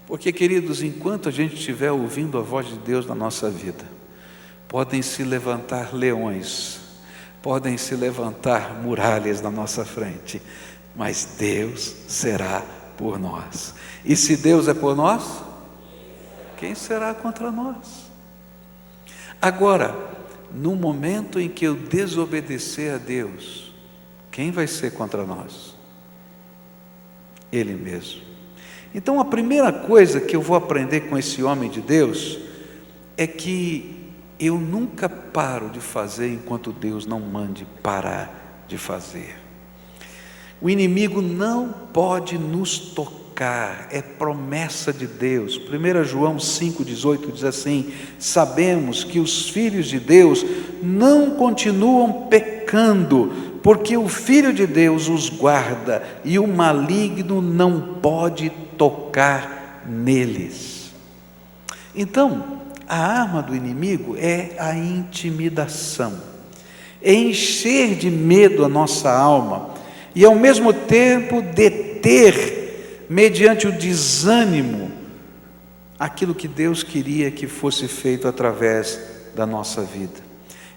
Porque, queridos, enquanto a gente estiver ouvindo a voz de Deus na nossa vida, podem se levantar leões, podem se levantar muralhas na nossa frente, mas Deus será por nós. E se Deus é por nós, quem será contra nós? Agora, no momento em que eu desobedecer a Deus, quem vai ser contra nós? Ele mesmo. Então a primeira coisa que eu vou aprender com esse homem de Deus é que eu nunca paro de fazer enquanto Deus não mande parar de fazer. O inimigo não pode nos tocar, é promessa de Deus. 1 João 5,18 diz assim: sabemos que os filhos de Deus não continuam pecando, porque o Filho de Deus os guarda e o maligno não pode tocar neles. Então, a arma do inimigo é a intimidação, é encher de medo a nossa alma e ao mesmo tempo deter, mediante o desânimo, aquilo que Deus queria que fosse feito através da nossa vida.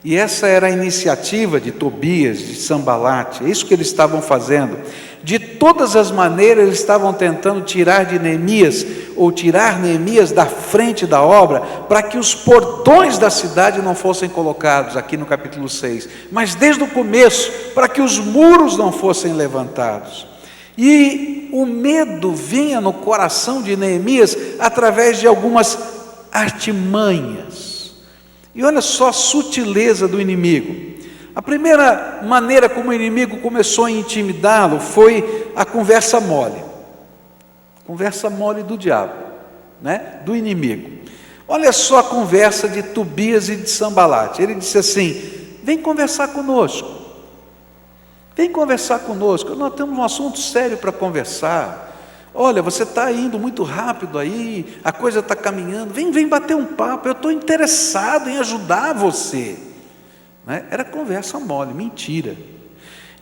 E essa era a iniciativa de Tobias, de Sambalate, é isso que eles estavam fazendo. De todas as maneiras eles estavam tentando tirar de Neemias, ou tirar Neemias da frente da obra, para que os portões da cidade não fossem colocados, aqui no capítulo 6, mas desde o começo, para que os muros não fossem levantados. E o medo vinha no coração de Neemias através de algumas artimanhas. E olha só a sutileza do inimigo. A primeira maneira como o inimigo começou a intimidá-lo foi a conversa mole. Conversa mole do diabo, né? Do inimigo. Olha só a conversa de Tobias e de Sambalate. Ele disse assim: vem conversar conosco. Vem conversar conosco. Nós temos um assunto sério para conversar. Olha, você está indo muito rápido aí, a coisa está caminhando, vem bater um papo, eu estou interessado em ajudar você. Né? Era conversa mole, mentira.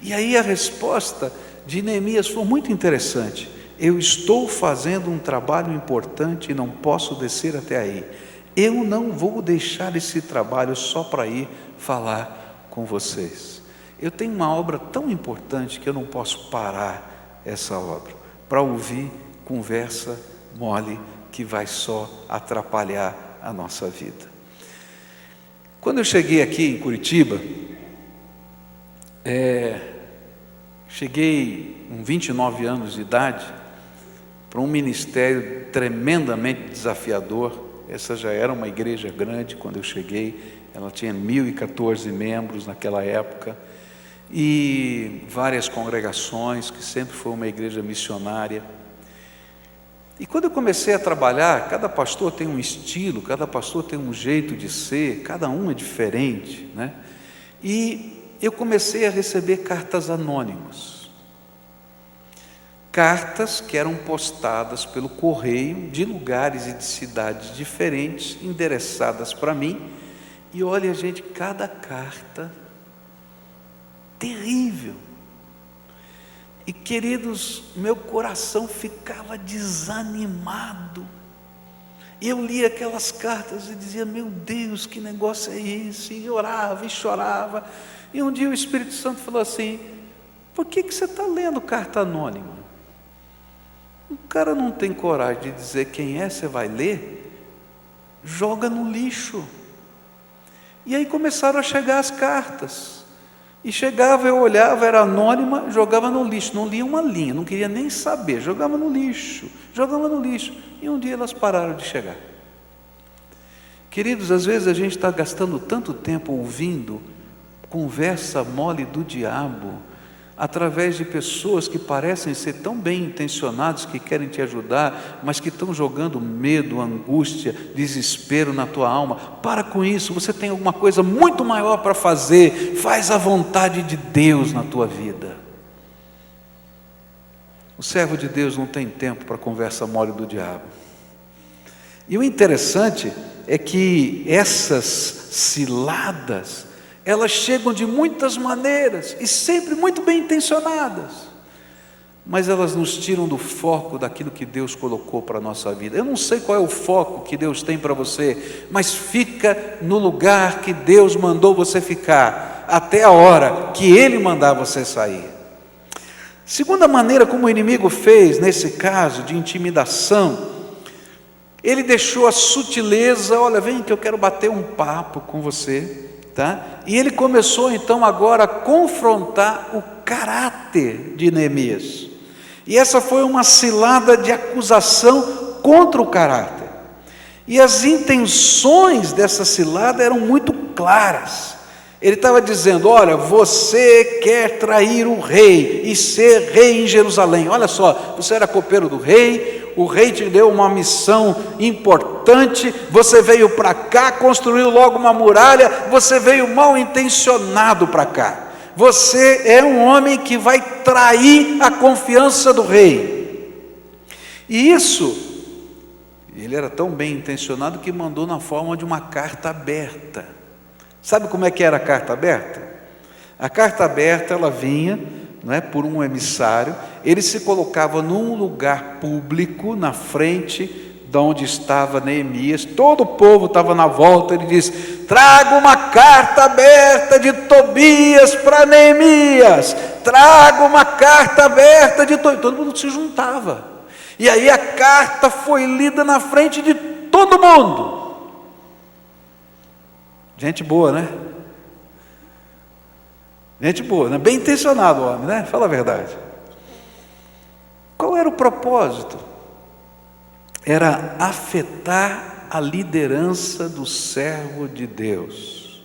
E aí a resposta de Neemias foi muito interessante: eu estou fazendo um trabalho importante e não posso descer até aí, eu não vou deixar esse trabalho só para ir falar com vocês. Eu tenho uma obra tão importante que eu não posso parar essa obra para ouvir conversa mole que vai só atrapalhar a nossa vida. Quando eu cheguei aqui em Curitiba, cheguei com 29 anos de idade para um ministério tremendamente desafiador. Essa já era uma igreja grande quando eu cheguei, ela tinha 1.014 membros naquela época, e várias congregações, que sempre foi uma igreja missionária. E quando eu comecei a trabalhar, cada pastor tem um estilo, cada pastor tem um jeito de ser, cada um é diferente, né? E eu comecei a receber cartas anônimas, cartas que eram postadas pelo correio de lugares e de cidades diferentes, endereçadas para mim. E olha, gente, cada carta terrível. E queridos, meu coração ficava desanimado. E eu lia aquelas cartas e dizia: meu Deus, que negócio é esse? E orava e chorava. E um dia o Espírito Santo falou assim: por que você está lendo carta anônima? O cara não tem coragem de dizer quem é, você vai ler? Joga no lixo. E aí começaram a chegar as cartas. E chegava, eu olhava, era anônima, jogava no lixo, não lia uma linha, não queria nem saber, jogava no lixo. E um dia elas pararam de chegar. Queridos, às vezes a gente está gastando tanto tempo ouvindo conversa mole do diabo, através de pessoas que parecem ser tão bem intencionados, que querem te ajudar, mas que estão jogando medo, angústia, desespero na tua alma. Para com isso, você tem alguma coisa muito maior para fazer. Faz a vontade de Deus na tua vida. O servo de Deus não tem tempo para conversa mole do diabo. E o interessante é que essas ciladas, elas chegam de muitas maneiras e sempre muito bem intencionadas, mas elas nos tiram do foco daquilo que Deus colocou para a nossa vida. Eu não sei qual é o foco que Deus tem para você, mas fica no lugar que Deus mandou você ficar, até a hora que Ele mandar você sair. Segunda maneira como o inimigo fez, nesse caso de intimidação, ele deixou a sutileza, olha, vem que eu quero bater um papo com você, tá? E ele começou então agora a confrontar o caráter de Neemias. E essa foi uma cilada de acusação contra o caráter. E as intenções dessa cilada eram muito claras. Ele estava dizendo, olha, você quer trair o rei e ser rei em Jerusalém. Olha só, você era copeiro do rei, o rei te deu uma missão importante, você veio para cá, construiu logo uma muralha, você veio mal intencionado para cá. Você é um homem que vai trair a confiança do rei. E isso, ele era tão bem intencionado que mandou na forma de uma carta aberta. Sabe como é que era a carta aberta? A carta aberta, ela vinha, não é, por um emissário, ele se colocava num lugar público, na frente de onde estava Neemias, todo o povo estava na volta, ele diz, traga uma carta aberta de Tobias para Neemias, traga uma carta aberta de Tobias, todo mundo se juntava, e aí a carta foi lida na frente de todo mundo. Gente boa, né? Gente boa, né? Bem intencionado o homem, né? Fala a verdade. Qual era o propósito? Era afetar a liderança do servo de Deus.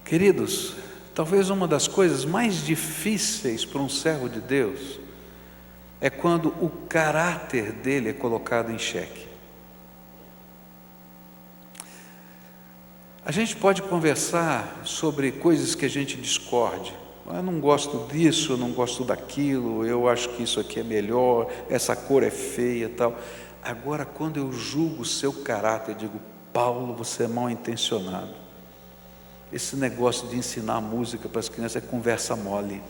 Queridos, talvez uma das coisas mais difíceis para um servo de Deus é quando o caráter dele é colocado em xeque. A gente pode conversar sobre coisas que a gente discorde. Eu não gosto disso, eu não gosto daquilo, eu acho que isso aqui é melhor, essa cor é feia, tal. Agora, quando eu julgo o seu caráter, eu digo, Paulo, você é mal intencionado. Esse negócio de ensinar música para as crianças é conversa mole.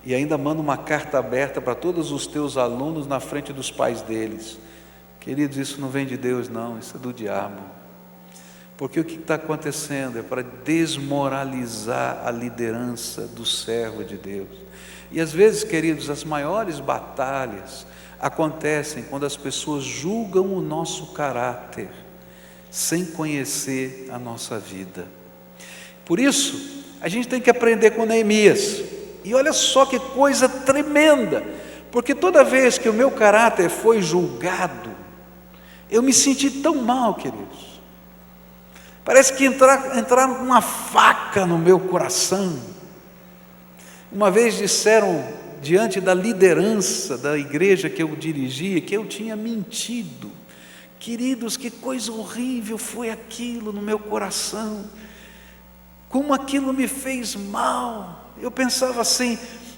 E ainda manda uma carta aberta para todos os teus alunos na frente dos pais deles. Queridos, isso não vem de Deus não, isso é do diabo. Porque o que está acontecendo é para desmoralizar a liderança do servo de Deus. E às vezes, queridos, as maiores batalhas acontecem quando as pessoas julgam o nosso caráter, sem conhecer a nossa vida. Por isso, a gente tem que aprender com Neemias. E olha só que coisa tremenda, porque toda vez que o meu caráter foi julgado, eu me senti tão mal, queridos. Parece que entraram uma faca no meu coração. Uma vez disseram, diante da liderança da igreja que eu dirigia, que eu tinha mentido. Queridos, que coisa horrível foi aquilo no meu coração. Como aquilo me fez mal. Eu pensava assim,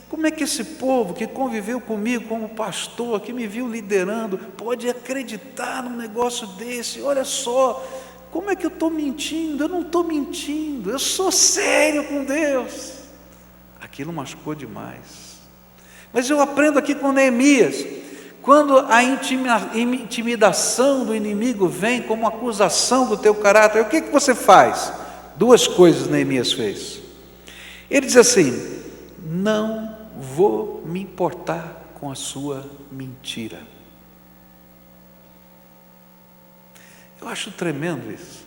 como é que esse povo que conviveu comigo como pastor, que me viu liderando, pode acreditar num negócio desse? Olha só, como é que eu estou mentindo? Eu não estou mentindo, eu sou sério com Deus. Aquilo machucou demais. Mas eu aprendo aqui com Neemias, quando a intimidação do inimigo vem como acusação do teu caráter, o que você faz? Duas coisas Neemias fez. Ele diz assim, não vou me importar com a sua mentira. Eu acho tremendo isso,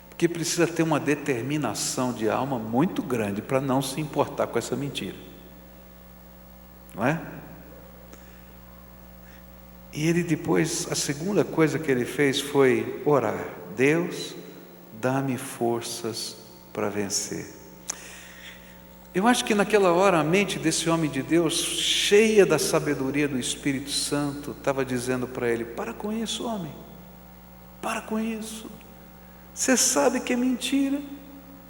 porque precisa ter uma determinação de alma muito grande para não se importar com essa mentira, não é? E ele depois, a segunda coisa que ele fez foi orar, Deus, dá-me forças para vencer. Eu acho que naquela hora a mente desse homem de Deus, cheia da sabedoria do Espírito Santo, estava dizendo para ele, para com isso, homem. Para com isso, você sabe que é mentira,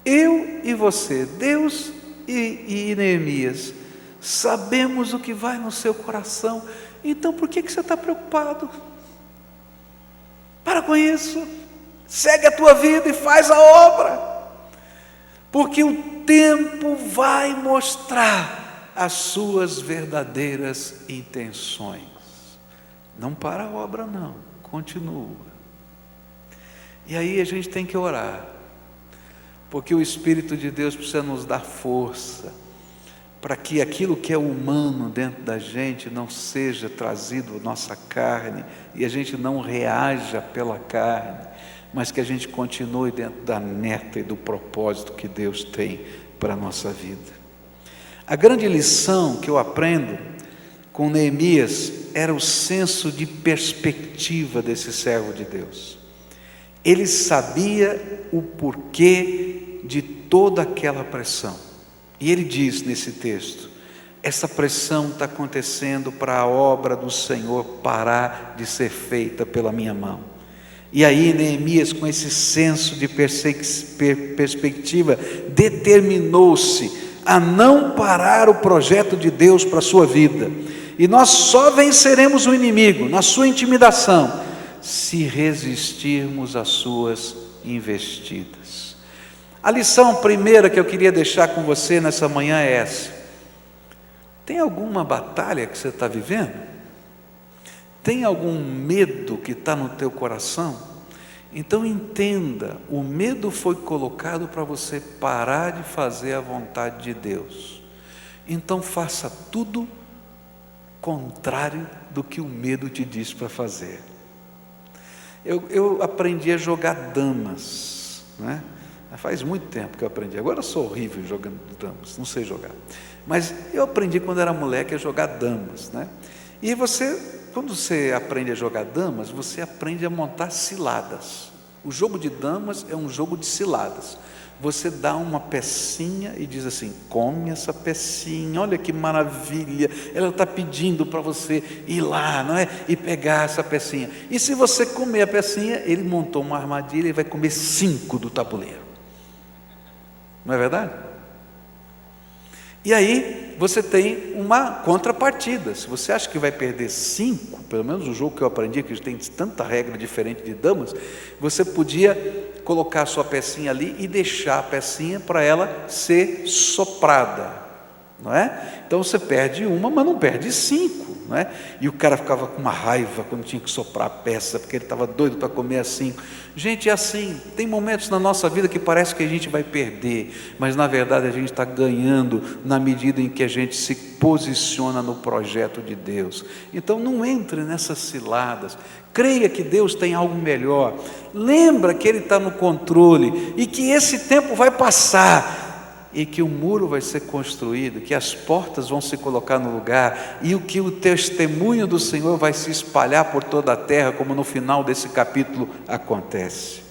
eu e você, Deus e Neemias, sabemos o que vai no seu coração, então por que você está preocupado? Para com isso, segue a tua vida e faz a obra, porque o tempo vai mostrar as suas verdadeiras intenções. Não para a obra não, continua. E aí a gente tem que orar, porque o Espírito de Deus precisa nos dar força para que aquilo que é humano dentro da gente não seja trazido à nossa carne, e a gente não reaja pela carne, mas que a gente continue dentro da meta e do propósito que Deus tem para a nossa vida. A grande lição que eu aprendo com Neemias era o senso de perspectiva desse servo de Deus. Ele sabia o porquê de toda aquela pressão. E ele diz nesse texto: essa pressão está acontecendo para a obra do Senhor parar de ser feita pela minha mão. E aí Neemias, com esse senso de perspectiva, determinou-se a não parar o projeto de Deus para a sua vida. E nós só venceremos o inimigo na sua intimidação se resistirmos às suas investidas. A lição primeira que eu queria deixar com você nessa manhã é essa: tem alguma batalha que você está vivendo? Tem algum medo que está no teu coração? Então entenda, o medo foi colocado para você parar de fazer a vontade de Deus. Então faça tudo contrário do que o medo te diz para fazer. Eu aprendi a jogar damas, né? Faz muito tempo que eu aprendi. Agora eu sou horrível jogando damas, não sei jogar. Mas eu aprendi quando era moleque a jogar damas, né? E quando você aprende a jogar damas, você aprende a montar ciladas. O jogo de damas é um jogo de ciladas. Você dá uma pecinha e diz assim: come essa pecinha, olha que maravilha, ela está pedindo para você ir lá, não é? E pegar essa pecinha. E se você comer a pecinha, ele montou uma armadilha e vai comer 5 do tabuleiro. Não é verdade? E aí você tem uma contrapartida. Se você acha que vai perder 5, pelo menos o jogo que eu aprendi, que tem tanta regra diferente de damas, você podia colocar a sua pecinha ali e deixar a pecinha para ela ser soprada, não é? Então você perde uma, mas não perde 5, não é? E o cara ficava com uma raiva quando tinha que soprar a peça, porque ele estava doido para comer as 5. Gente, é assim, tem momentos na nossa vida que parece que a gente vai perder, mas na verdade a gente está ganhando na medida em que a gente se posiciona no projeto de Deus. Então não entre nessas ciladas, creia que Deus tem algo melhor, lembra que Ele está no controle e que esse tempo vai passar, e que o muro vai ser construído, que as portas vão se colocar no lugar, e que o testemunho do Senhor vai se espalhar por toda a terra, como no final desse capítulo acontece.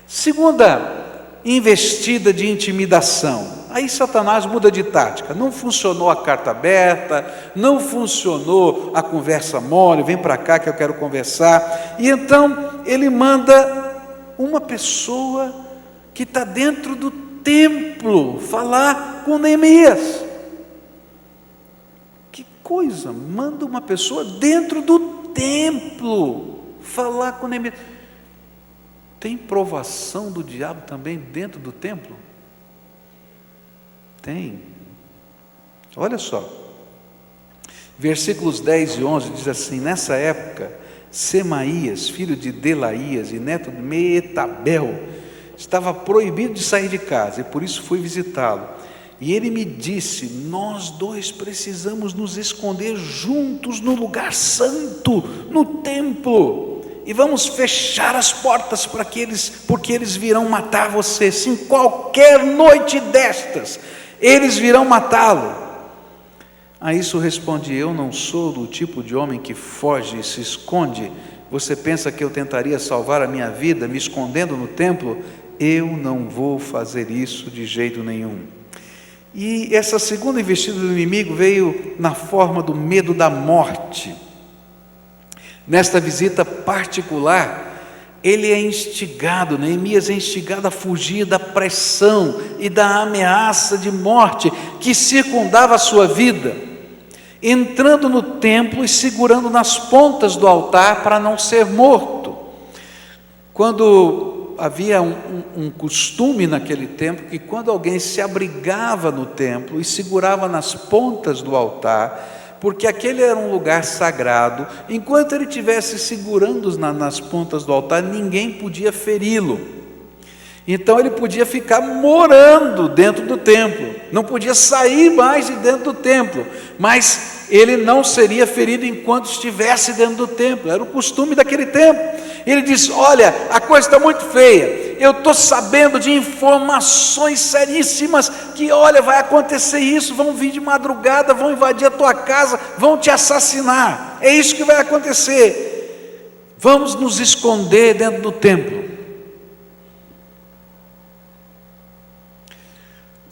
Segunda investida de intimidação. Aí Satanás muda de tática. Não funcionou a carta aberta, não funcionou a conversa mole, vem para cá que eu quero conversar. E então ele manda uma pessoa que está dentro do templo falar com Neemias. Que coisa, manda uma pessoa dentro do templo falar com Neemias. Tem provação do diabo também dentro do templo? Tem. Olha só, versículos 10 e 11 diz assim: nessa época, Semaías, filho de Delaías e neto de Meetabel, estava proibido de sair de casa, e por isso fui visitá-lo. E ele me disse: nós dois precisamos nos esconder juntos no lugar santo, no templo, e vamos fechar as portas porque eles virão matar você. Sim, qualquer noite destas, eles virão matá-lo. A isso respondi: eu não sou do tipo de homem que foge e se esconde. Você pensa que eu tentaria salvar a minha vida me escondendo no templo? Eu não vou fazer isso de jeito nenhum. E essa segunda investida do inimigo veio na forma do medo da morte. Nesta visita particular, ele é instigado, Neemias é instigado a fugir da pressão e da ameaça de morte que circundava a sua vida, entrando no templo e segurando nas pontas do altar para não ser morto. Quando havia um costume naquele tempo que quando alguém se abrigava no templo e segurava nas pontas do altar, porque aquele era um lugar sagrado, enquanto ele estivesse segurando nas pontas do altar, ninguém podia feri-lo. Então ele podia ficar morando dentro do templo, não podia sair mais de dentro do templo, mas ele não seria ferido enquanto estivesse dentro do templo, era o costume daquele tempo. Ele disse: olha, a coisa está muito feia, eu estou sabendo de informações seríssimas, que olha, vai acontecer isso, vão vir de madrugada, vão invadir a tua casa, vão te assassinar, é isso que vai acontecer, vamos nos esconder dentro do templo.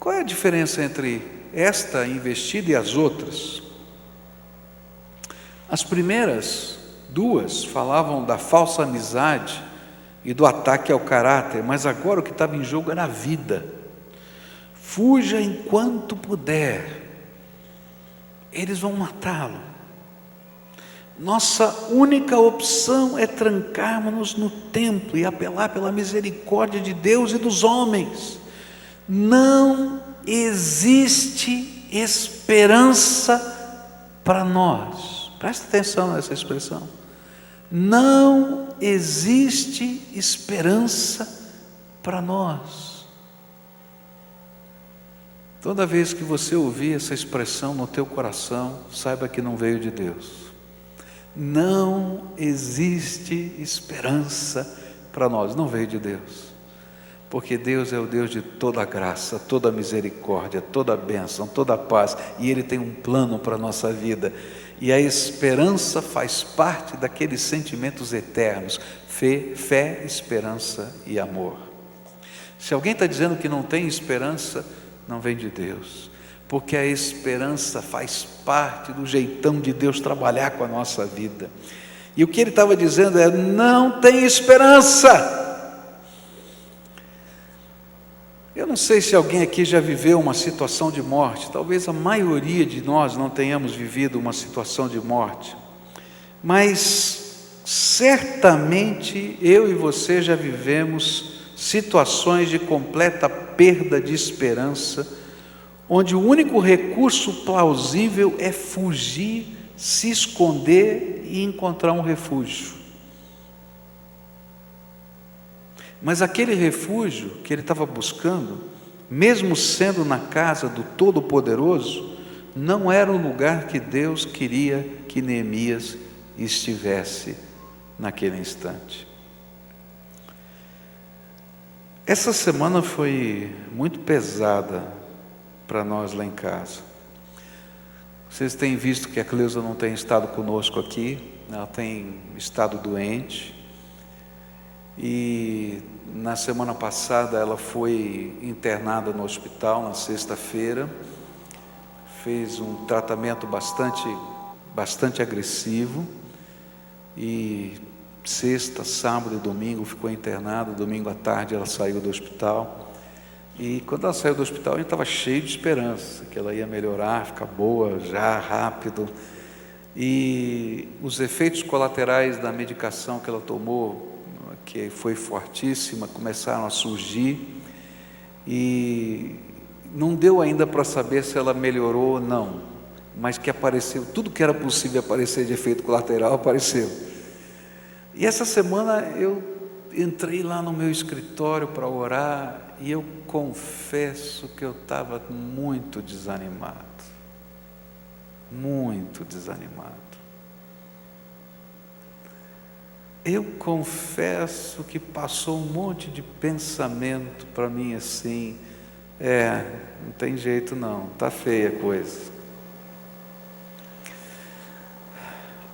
Qual é a diferença entre esta investida e as outras? As primeiras duas falavam da falsa amizade e do ataque ao caráter, mas agora o que estava em jogo era a vida. Fuja enquanto puder, eles vão matá-lo. Nossa única opção é trancarmos-nos no templo e apelar pela misericórdia de Deus e dos homens. Não existe esperança para nós. Presta atenção nessa expressão. Não existe esperança para nós. Toda vez que você ouvir essa expressão no teu coração, saiba que não veio de Deus. Não existe esperança para nós, não veio de Deus. Porque Deus é o Deus de toda graça, toda misericórdia, toda bênção, toda paz, e Ele tem um plano para a nossa vida, e a esperança faz parte daqueles sentimentos eternos, fé, esperança e amor. Se alguém está dizendo que não tem esperança, não vem de Deus, porque a esperança faz parte do jeitão de Deus trabalhar com a nossa vida, e o que ele estava dizendo é: não tem esperança. Eu não sei se alguém aqui já viveu uma situação de morte, talvez a maioria de nós não tenhamos vivido uma situação de morte, mas certamente eu e você já vivemos situações de completa perda de esperança, onde o único recurso plausível é fugir, se esconder e encontrar um refúgio. Mas aquele refúgio que ele estava buscando, mesmo sendo na casa do Todo-Poderoso, não era o lugar que Deus queria que Neemias estivesse naquele instante. Essa semana foi muito pesada para nós lá em casa. Vocês têm visto que a Cleusa não tem estado conosco aqui, ela tem estado doente. E na semana passada ela foi internada no hospital, na sexta-feira, fez um tratamento bastante agressivo, e sexta, sábado e domingo ficou internada. Domingo à tarde ela saiu do hospital, e quando ela saiu do hospital a gente estava cheio de esperança, que ela ia melhorar, ficar boa já, rápido, e os efeitos colaterais da medicação que ela tomou, que foi fortíssima, começaram a surgir, e não deu ainda para saber se ela melhorou ou não, mas que apareceu, tudo que era possível aparecer de efeito colateral apareceu. E essa semana eu entrei lá no meu escritório para orar, e eu confesso que eu estava muito desanimado, muito desanimado. Eu confesso que passou um monte de pensamento para mim assim: não tem jeito não, está feia a coisa.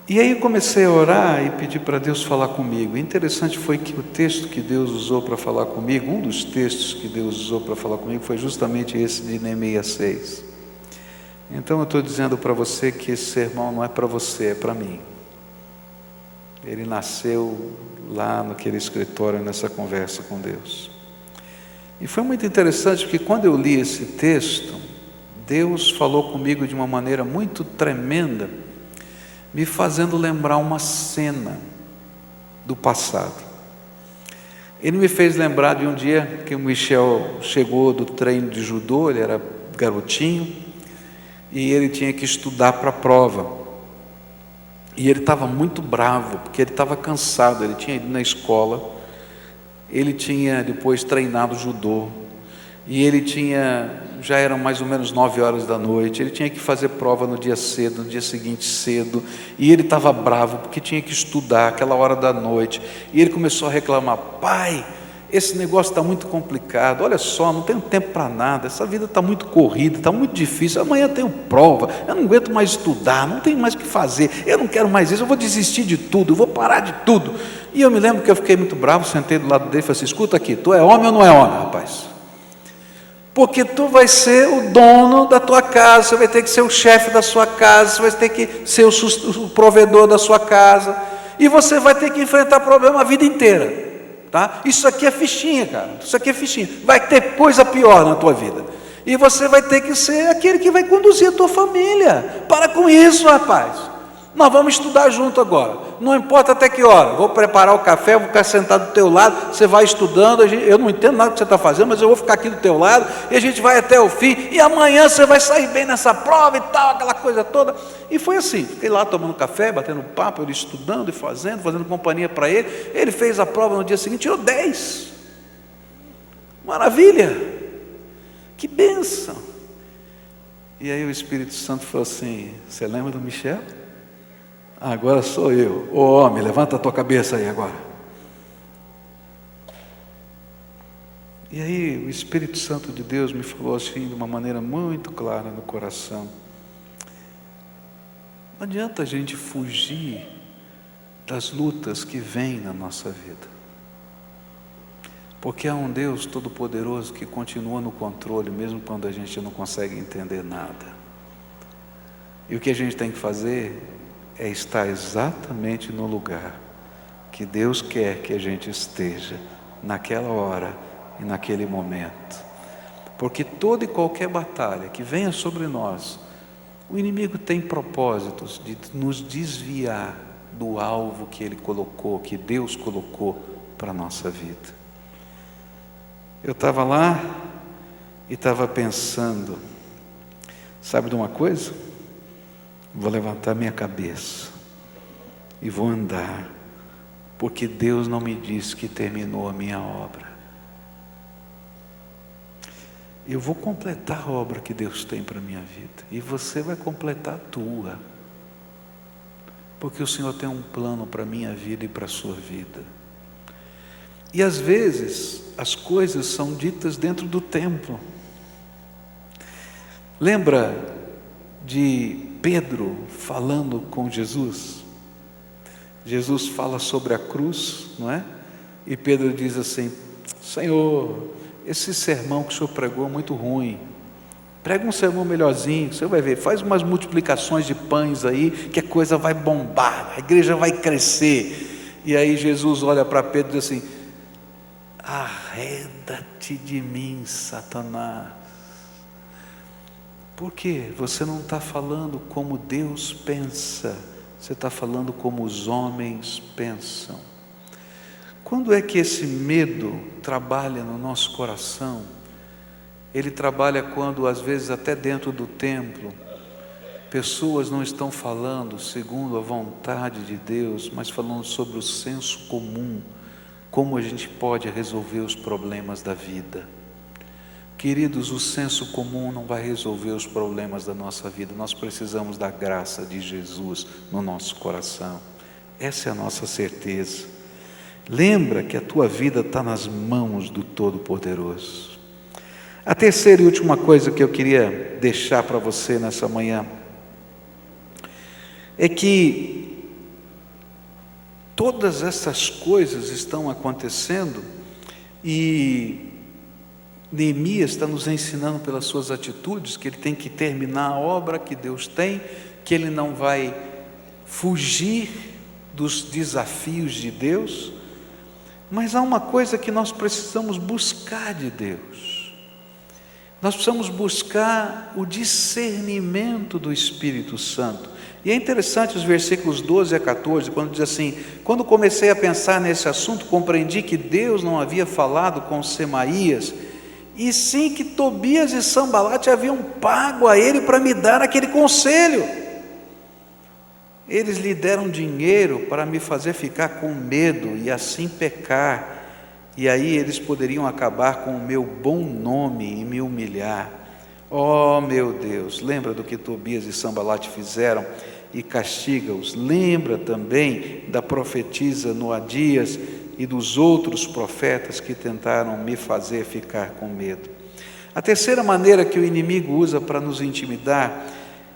E aí eu comecei a orar e pedir para Deus falar comigo. Interessante foi que o texto que Deus usou para falar comigo, um dos textos que Deus usou para falar comigo, foi justamente esse de Neemias 6. Então eu estou dizendo para você que esse sermão não é para você, é para mim. Ele nasceu lá naquele escritório, nessa conversa com Deus. E foi muito interessante, porque quando eu li esse texto, Deus falou comigo de uma maneira muito tremenda, me fazendo lembrar uma cena do passado. Ele me fez lembrar de um dia que o Michel chegou do treino de judô, ele era garotinho, e ele tinha que estudar para a prova. E ele estava muito bravo, porque ele estava cansado, ele tinha ido na escola, ele tinha depois treinado judô, e ele já eram mais ou menos 9 horas da noite, ele tinha que fazer prova no dia cedo, no dia seguinte cedo, e ele estava bravo, porque tinha que estudar aquela hora da noite, e ele começou a reclamar: pai, esse negócio está muito complicado, olha só, não tenho tempo para nada, essa vida está muito corrida, está muito difícil, amanhã eu tenho prova, eu não aguento mais estudar, não tenho mais o que fazer, eu não quero mais isso, eu vou desistir de tudo, eu vou parar de tudo. E eu me lembro que eu fiquei muito bravo, sentei do lado dele e falei assim: escuta aqui, tu é homem ou não é homem, rapaz? Porque tu vai ser o dono da tua casa, você vai ter que ser o chefe da sua casa, você vai ter que ser o provedor da sua casa, e você vai ter que enfrentar problema a vida inteira. Tá? Isso aqui é fichinha, cara. Isso aqui é fichinha. Vai ter coisa pior na tua vida. E você vai ter que ser aquele que vai conduzir a tua família. Para com isso, rapaz. Nós vamos estudar junto agora. Não importa até que hora. Vou preparar o café, vou ficar sentado do teu lado. Você vai estudando. Eu não entendo nada do que você está fazendo, mas eu vou ficar aqui do teu lado. E a gente vai até o fim. E amanhã você vai sair bem nessa prova e tal, aquela coisa toda. E foi assim. Fiquei lá tomando café, batendo papo, ele estudando e fazendo companhia para ele. Ele fez a prova no dia seguinte, tirou 10. Maravilha. Que bênção. E aí o Espírito Santo falou assim: você lembra do Michel? Agora sou eu. Ô homem, levanta a tua cabeça aí agora. E aí o Espírito Santo de Deus me falou assim, de uma maneira muito clara no coração: não adianta a gente fugir das lutas que vêm na nossa vida, porque há um Deus Todo-Poderoso que continua no controle, mesmo quando a gente não consegue entender nada. E o que a gente tem que fazer é estar exatamente no lugar que Deus quer que a gente esteja, naquela hora e naquele momento. Porque toda e qualquer batalha que venha sobre nós, o inimigo tem propósitos de nos desviar do alvo que ele colocou, que Deus colocou para a nossa vida. Eu estava lá e estava pensando, sabe de uma coisa? Vou levantar minha cabeça e vou andar, porque Deus não me disse que terminou a minha obra. Eu vou completar a obra que Deus tem para a minha vida, e você vai completar a tua, porque o Senhor tem um plano para a minha vida e para a sua vida. E às vezes as coisas são ditas dentro do templo. Lembra de Pedro falando com Jesus? Jesus fala sobre a cruz, não é? E Pedro diz assim: Senhor, esse sermão que o Senhor pregou é muito ruim, prega um sermão melhorzinho, você vai ver, faz umas multiplicações de pães aí, que a coisa vai bombar, a igreja vai crescer. E aí Jesus olha para Pedro e diz assim: arreda-te de mim, Satanás. Por quê? Você não está falando como Deus pensa, você está falando como os homens pensam. Quando é que esse medo trabalha no nosso coração? Ele trabalha quando, às vezes, até dentro do templo, pessoas não estão falando segundo a vontade de Deus, mas falando sobre o senso comum, como a gente pode resolver os problemas da vida. Queridos, o senso comum não vai resolver os problemas da nossa vida. Nós precisamos da graça de Jesus no nosso coração. Essa é a nossa certeza. Lembra que a tua vida está nas mãos do Todo-Poderoso. A terceira e última coisa que eu queria deixar para você nessa manhã é que todas essas coisas estão acontecendo e Neemias está nos ensinando pelas suas atitudes que ele tem que terminar a obra que Deus tem, que ele não vai fugir dos desafios de Deus, mas há uma coisa que nós precisamos buscar de Deus. Nós precisamos buscar o discernimento do Espírito Santo. E é interessante os versículos 12 a 14, quando diz assim: quando comecei a pensar nesse assunto, compreendi que Deus não havia falado com Semaías, e sim que Tobias e Sambalate haviam pago a ele para me dar aquele conselho. Eles lhe deram dinheiro para me fazer ficar com medo e assim pecar. e aí eles poderiam acabar com o meu bom nome e me humilhar. Oh meu Deus, lembra do que Tobias e Sambalate fizeram e castiga-os. Lembra também da profetisa Noadias e dos outros profetas que tentaram me fazer ficar com medo. A terceira maneira que o inimigo usa para nos intimidar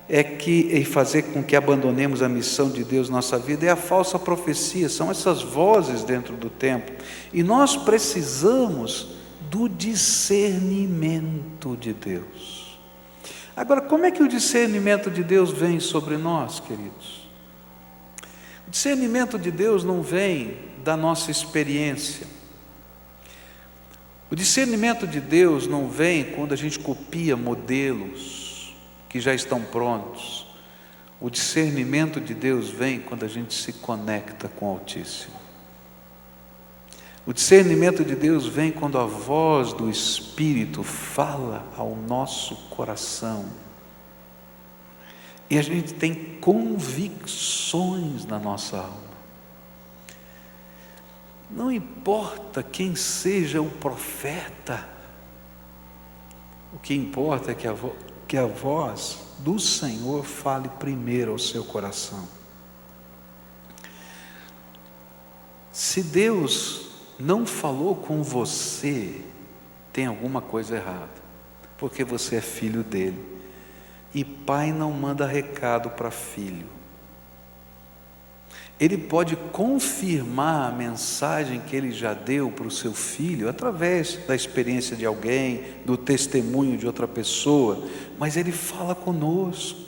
e fazer com que abandonemos a missão de Deus na nossa vida é a falsa profecia, são essas vozes dentro do templo. E nós precisamos do discernimento de Deus. Agora, como é que o discernimento de Deus vem sobre nós, queridos? O discernimento de Deus não vem da nossa experiência. O discernimento de Deus não vem quando a gente copia modelos que já estão prontos. O discernimento de Deus vem quando a gente se conecta com o Altíssimo. O discernimento de Deus vem quando a voz do Espírito fala ao nosso coração. E a gente tem convicções na nossa alma. Não importa quem seja o profeta, o que importa é que a voz do Senhor fale primeiro ao seu coração. Se Deus não falou com você, tem alguma coisa errada, porque você é filho dele, e pai não manda recado para filho. Ele pode confirmar a mensagem que ele já deu para o seu filho através da experiência de alguém, do testemunho de outra pessoa, mas ele fala conosco.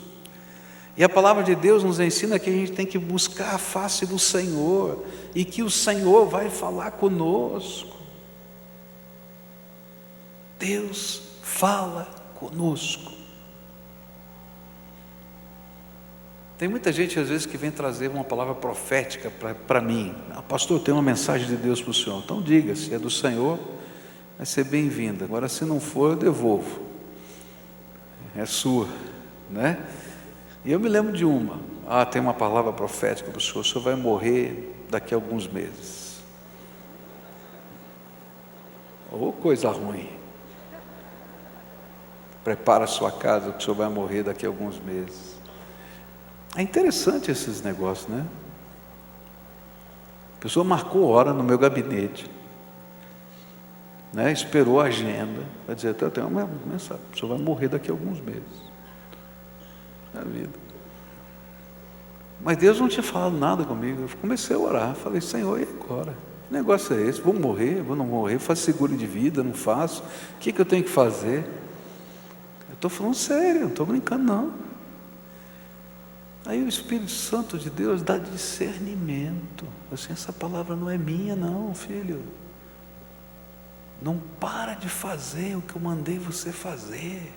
E a palavra de Deus nos ensina que a gente tem que buscar a face do Senhor e que o Senhor vai falar conosco. Deus fala conosco. Tem muita gente às vezes que vem trazer uma palavra profética para mim. Pastor, eu tenho uma mensagem de Deus para o senhor. Então diga, se é do Senhor, vai ser bem-vinda. Agora se não for, eu devolvo. É sua, né? E eu me lembro de uma. Tem uma palavra profética para o senhor vai morrer daqui a alguns meses. Ô, coisa ruim. Prepara a sua casa, que o senhor vai morrer daqui a alguns meses. É interessante esses negócios, né? A pessoa marcou hora no meu gabinete, né? Esperou a agenda, vai dizer, eu tenho uma mensagem, o senhor vai morrer daqui a alguns meses. É a vida. Mas Deus não tinha falado nada comigo. Eu comecei a orar, falei, Senhor, e agora? Que negócio é esse? Vou morrer, vou não morrer, faço seguro de vida, não faço? O que eu tenho que fazer? Eu estou falando sério, não estou brincando não. Aí o Espírito Santo de Deus dá discernimento. Assim, essa palavra não é minha não, filho. Não para de fazer o que eu mandei você fazer.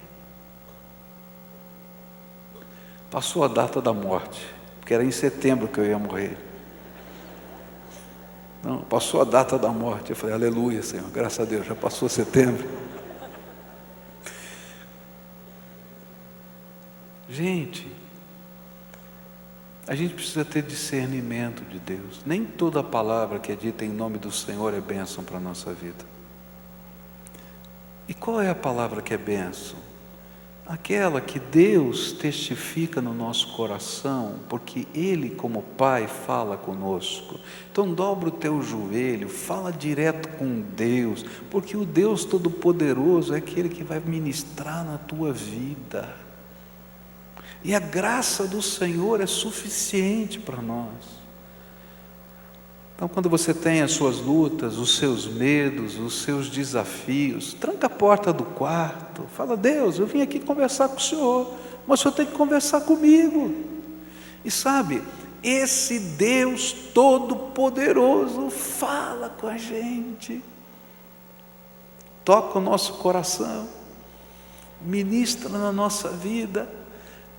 Passou a data da morte, porque era em setembro que eu ia morrer. Não, passou a data da morte. Eu falei, aleluia, Senhor, graças a Deus, já passou setembro. Gente, a gente precisa ter discernimento de Deus. Nem toda palavra que é dita em nome do Senhor é bênção para a nossa vida. E qual é a palavra que é bênção? Aquela que Deus testifica no nosso coração, porque Ele, como Pai, fala conosco. Então dobra o teu joelho, fala direto com Deus, porque o Deus Todo-Poderoso é aquele que vai ministrar na tua vida. E a graça do Senhor é suficiente para nós. Então, quando você tem as suas lutas, os seus medos, os seus desafios, tranca a porta do quarto, fala, Deus, eu vim aqui conversar com o Senhor, mas o Senhor tem que conversar comigo. E sabe, esse Deus Todo-Poderoso fala com a gente, toca o nosso coração, ministra na nossa vida,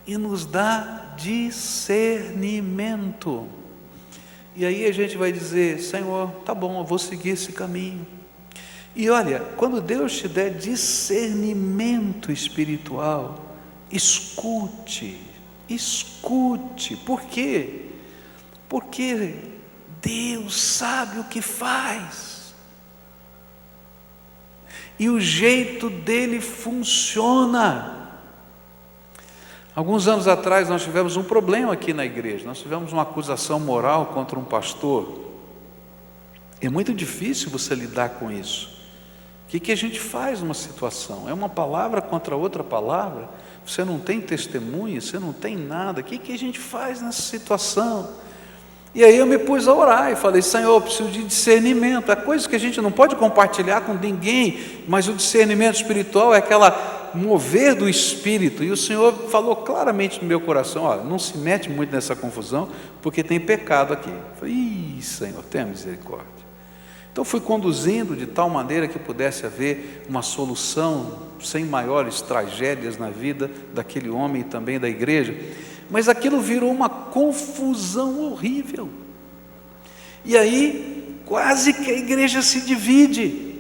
e nos dá discernimento. E aí a gente vai dizer, Senhor, tá bom, eu vou seguir esse caminho. E olha, quando Deus te der discernimento espiritual, escute. Por quê? Porque Deus sabe o que faz. E o jeito dele funciona. Alguns anos atrás nós tivemos um problema aqui na igreja. Nós tivemos uma acusação moral contra um pastor. É muito difícil você lidar com isso. O que a gente faz numa situação? É uma palavra contra outra palavra? Você não tem testemunha, você não tem nada. O que a gente faz nessa situação? E aí eu me pus a orar e falei: Senhor, eu preciso de discernimento. Há coisas que a gente não pode compartilhar com ninguém, mas o discernimento espiritual é aquela mover do Espírito. E o Senhor falou claramente no meu coração: olha, não se mete muito nessa confusão, porque tem pecado aqui. Eu falei: ih, Senhor, tenha misericórdia. Então fui conduzindo de tal maneira que pudesse haver uma solução sem maiores tragédias na vida daquele homem e também da igreja. Mas aquilo virou uma confusão horrível. E aí quase que a igreja se divide.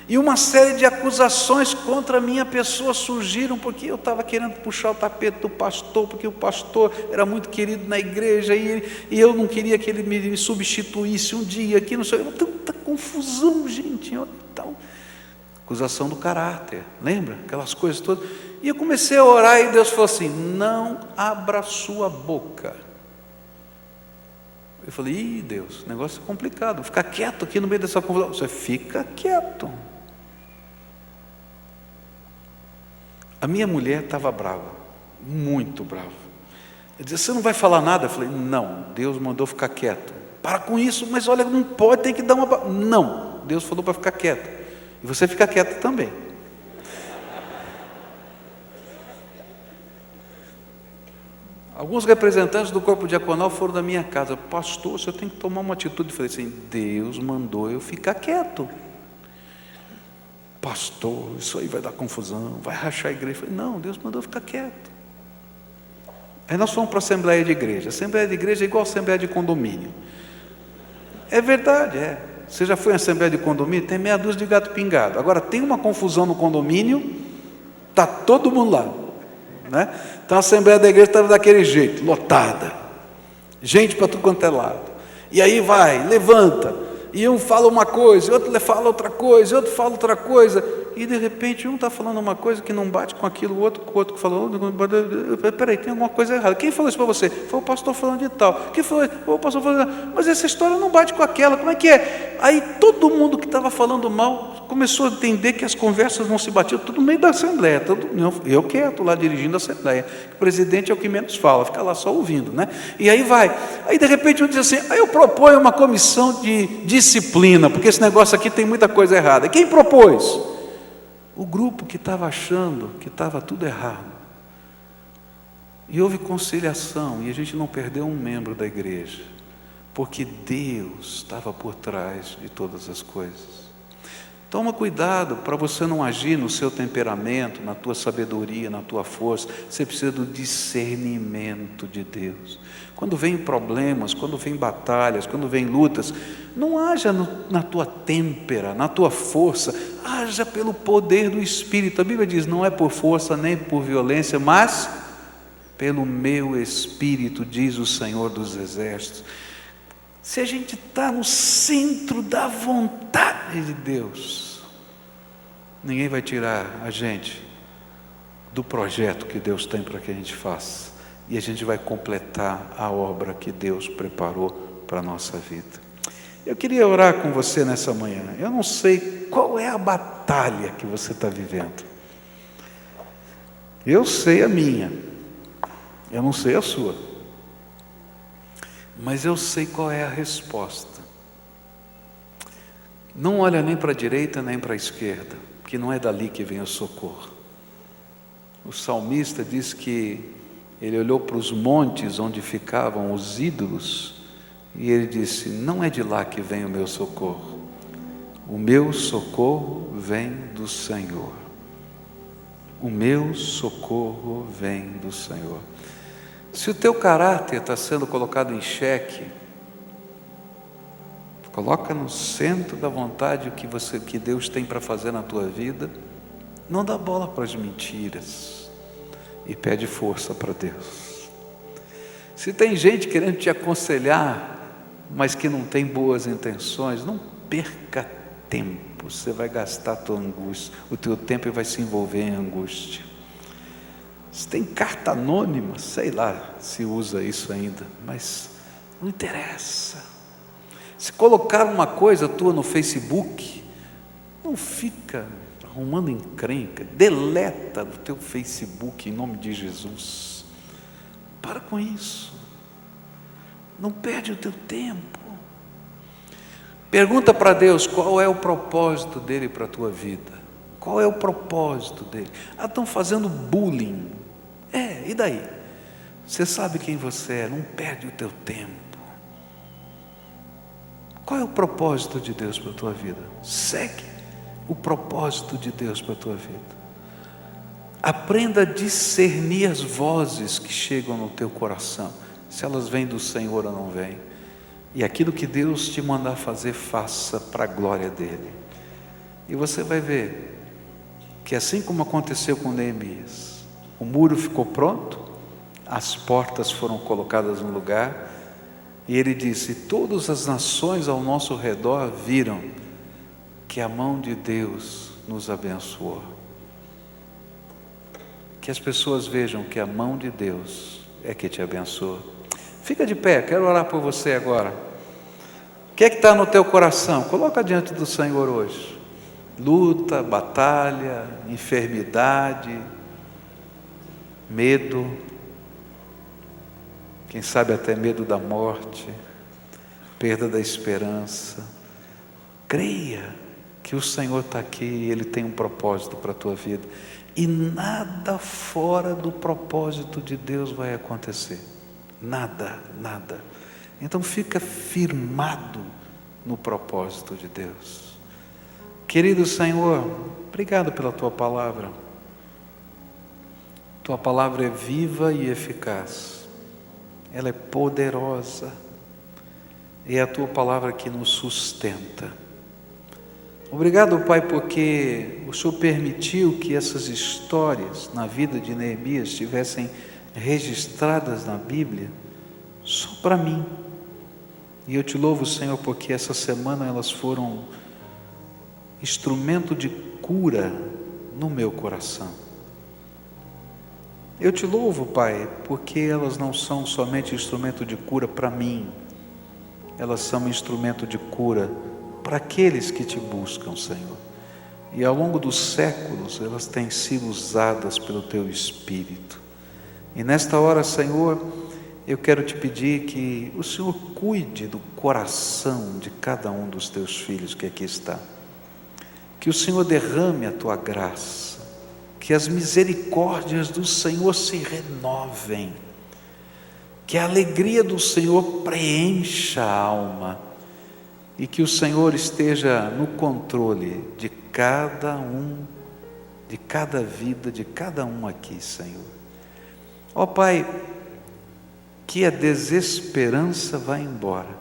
E uma série de acusações contra a minha pessoa surgiram, porque eu estava querendo puxar o tapete do pastor, porque o pastor era muito querido na igreja, e eu não queria que ele me substituísse um dia aqui, não sei, tanta confusão, gente. Então, acusação do caráter, lembra? Aquelas coisas todas. E eu comecei a orar e Deus falou assim: não abra sua boca. Eu falei: ih, Deus, o negócio é complicado, vou ficar quieto aqui no meio dessa confusão. Você fica quieto. A minha mulher estava brava, muito brava. Ele disse: você não vai falar nada? Eu falei: não, Deus mandou ficar quieto. Para com isso. Mas olha, não pode, tem que dar uma... Não, Deus falou para ficar quieto. E você fica quieto também. Alguns representantes do corpo diaconal foram da minha casa: pastor, o senhor tem que tomar uma atitude. Eu falei assim: Deus mandou eu ficar quieto. Pastor, isso aí vai dar confusão, vai rachar a igreja. Eu falei: não, Deus mandou eu ficar quieto. Aí nós fomos para a assembleia de igreja. A assembleia de igreja é igual a assembleia de condomínio. É verdade, é. Você já foi em assembleia de condomínio? Tem meia dúzia de gato pingado. Agora tem uma confusão no condomínio, está todo mundo lá, né? Então a assembleia da igreja estava daquele jeito, lotada, gente para tudo quanto é lado. E aí vai, levanta, e um fala uma coisa, outro fala outra coisa, outro fala outra coisa, e de repente um está falando uma coisa que não bate com aquilo, o outro que falou: peraí, tem alguma coisa errada. Quem falou isso para você? Foi o pastor falando de tal. Quem falou? Foi o pastor falando de tal. Mas essa história não bate com aquela, como é que é? Aí todo mundo que estava falando mal começou a entender que as conversas não se batiam, tudo no meio da assembleia, eu quieto lá dirigindo a assembleia, o presidente é o que menos fala, fica lá só ouvindo, né? E aí vai, aí de repente um diz assim: aí eu proponho uma comissão de disciplina, porque esse negócio aqui tem muita coisa errada. Quem propôs? O grupo que estava achando que estava tudo errado. E houve conciliação, e a gente não perdeu um membro da igreja, porque Deus estava por trás de todas as coisas. Toma cuidado para você não agir no seu temperamento, na tua sabedoria, na tua força. Você precisa do discernimento de Deus. Quando vem problemas, quando vem batalhas, quando vem lutas, não haja na tua têmpera, na tua força, haja pelo poder do Espírito. A Bíblia diz: não é por força nem por violência, mas pelo meu Espírito, diz o Senhor dos Exércitos. Se a gente está no centro da vontade de Deus, ninguém vai tirar a gente do projeto que Deus tem para que a gente faça, e a gente vai completar a obra que Deus preparou para a nossa vida. Eu queria orar com você nessa manhã. Eu não sei qual é a batalha que você está vivendo. Eu sei a minha, eu não sei a sua. Mas eu sei qual é a resposta. Não olha nem para a direita nem para a esquerda, porque não é dali que vem o socorro. O salmista diz que ele olhou para os montes onde ficavam os ídolos, e ele disse: não é de lá que vem o meu socorro. O meu socorro vem do Senhor. O meu socorro vem do Senhor. Se o teu caráter está sendo colocado em xeque, coloca no centro da vontade o que Deus tem para fazer na tua vida. Não dá bola para as mentiras e pede força para Deus. Se tem gente querendo te aconselhar, mas que não tem boas intenções, não perca tempo. você vai gastar a tua angústia, o teu tempo vai se envolver em angústia. Se tem carta anônima, sei lá se usa isso ainda, mas não interessa. Se colocar uma coisa tua no Facebook, não fica arrumando encrenca, deleta do teu Facebook em nome de Jesus. Para com isso, não perde o teu tempo. Pergunta para Deus qual é o propósito dele para a tua vida. Qual é o propósito dele? Estão fazendo bullying. E daí? Você sabe quem você é, não perde o teu tempo. Qual é o propósito de Deus para a tua vida? Segue o propósito de Deus para a tua vida. Aprenda a discernir as vozes que chegam no teu coração, se elas vêm do Senhor ou não vêm. E aquilo que Deus te mandar fazer, faça para a glória dele. E você vai ver que assim como aconteceu com Neemias, o muro ficou pronto, as portas foram colocadas no lugar, e ele disse: todas as nações ao nosso redor viram que a mão de Deus nos abençoou. Que as pessoas vejam que a mão de Deus é que te abençoa. Fica de pé, quero orar por você agora. O que é que está no teu coração? Coloca diante do Senhor hoje. Luta, batalha, enfermidade, medo, quem sabe até medo da morte, perda da esperança. Creia que o Senhor está aqui e Ele tem um propósito para a tua vida. E nada fora do propósito de Deus vai acontecer. Nada, nada. Então fica firmado no propósito de Deus. Querido Senhor, obrigado pela Tua palavra. Tua palavra é viva e eficaz. Ela é poderosa. E é a Tua palavra que nos sustenta. Obrigado, Pai, porque o Senhor permitiu que essas histórias na vida de Neemias estivessem registradas na Bíblia só para mim. E eu te louvo, Senhor, porque essa semana elas foram instrumento de cura no meu coração. Eu te louvo, Pai, porque elas não são somente instrumento de cura para mim, elas são instrumento de cura para aqueles que te buscam, Senhor. E ao longo dos séculos elas têm sido usadas pelo Teu Espírito. E nesta hora, Senhor, eu quero te pedir que o Senhor cuide do coração de cada um dos Teus filhos que aqui está. Que o Senhor derrame a Tua graça, que as misericórdias do Senhor se renovem, que a alegria do Senhor preencha a alma, e que o Senhor esteja no controle de cada um, de cada vida, de cada um aqui, Senhor. Ó Pai, que a desesperança vá embora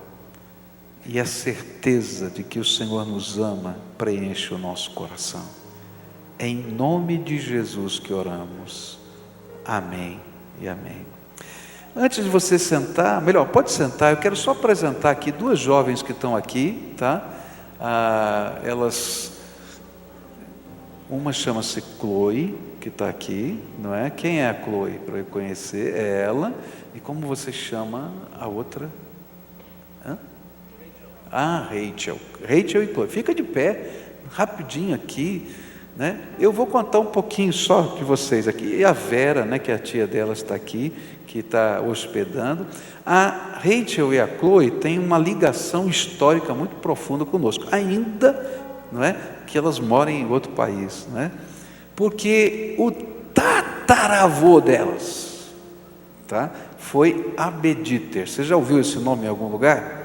e a certeza de que o Senhor nos ama preenche o nosso coração. É em nome de Jesus que oramos. Amém e amém. Antes de você sentar, melhor, pode sentar, eu quero só apresentar aqui duas jovens que estão aqui, tá? Uma chama-se Chloe, que está aqui, não é? Quem é a Chloe? Para eu conhecer, é ela. E como você chama a outra? Rachel. Rachel e Chloe. Fica de pé, rapidinho aqui, né? Eu vou contar um pouquinho só de vocês aqui. E a Vera, né, que a tia dela está aqui, que está hospedando. A Rachel e a Chloe têm uma ligação histórica muito profunda conosco, ainda, não é, que elas moram em outro país, não é? Porque o tataravô delas, tá, foi Abedíter. Você já ouviu esse nome em algum lugar?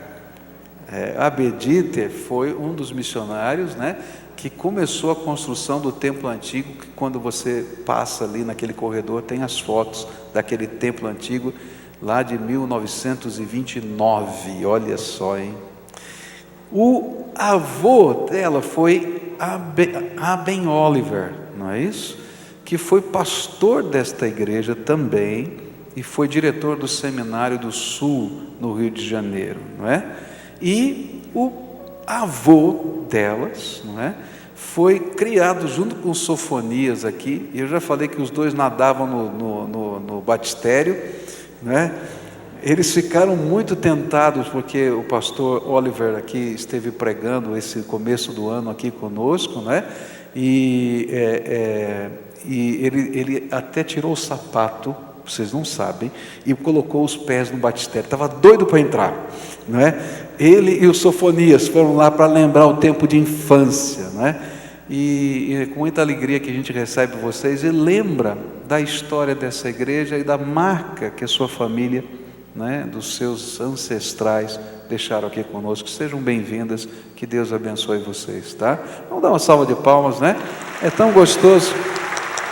Abedíter foi um dos missionários, né, que começou a construção do templo antigo, que quando você passa ali naquele corredor, tem as fotos daquele templo antigo, lá de 1929, olha só, hein? O avô dela foi Aben Oliver, não é isso? Que foi pastor desta igreja também, e foi diretor do Seminário do Sul, no Rio de Janeiro, não é? E o avô delas, não é? Foi criado junto com o Sofonias aqui, e eu já falei que os dois nadavam no batistério, né? Eles ficaram muito tentados, porque o pastor Oliver aqui esteve pregando esse começo do ano aqui conosco, né? E ele até tirou o sapato, vocês não sabem, e colocou os pés no batistério, estava doido para entrar, não é? Ele e o Sofonias foram lá para lembrar o tempo de infância, não é? E com muita alegria que a gente recebe vocês e lembra da história dessa igreja e da marca que a sua família, né, dos seus ancestrais deixaram aqui conosco. Sejam bem-vindas, que Deus abençoe vocês, tá? Vamos dar uma salva de palmas, né? É tão gostoso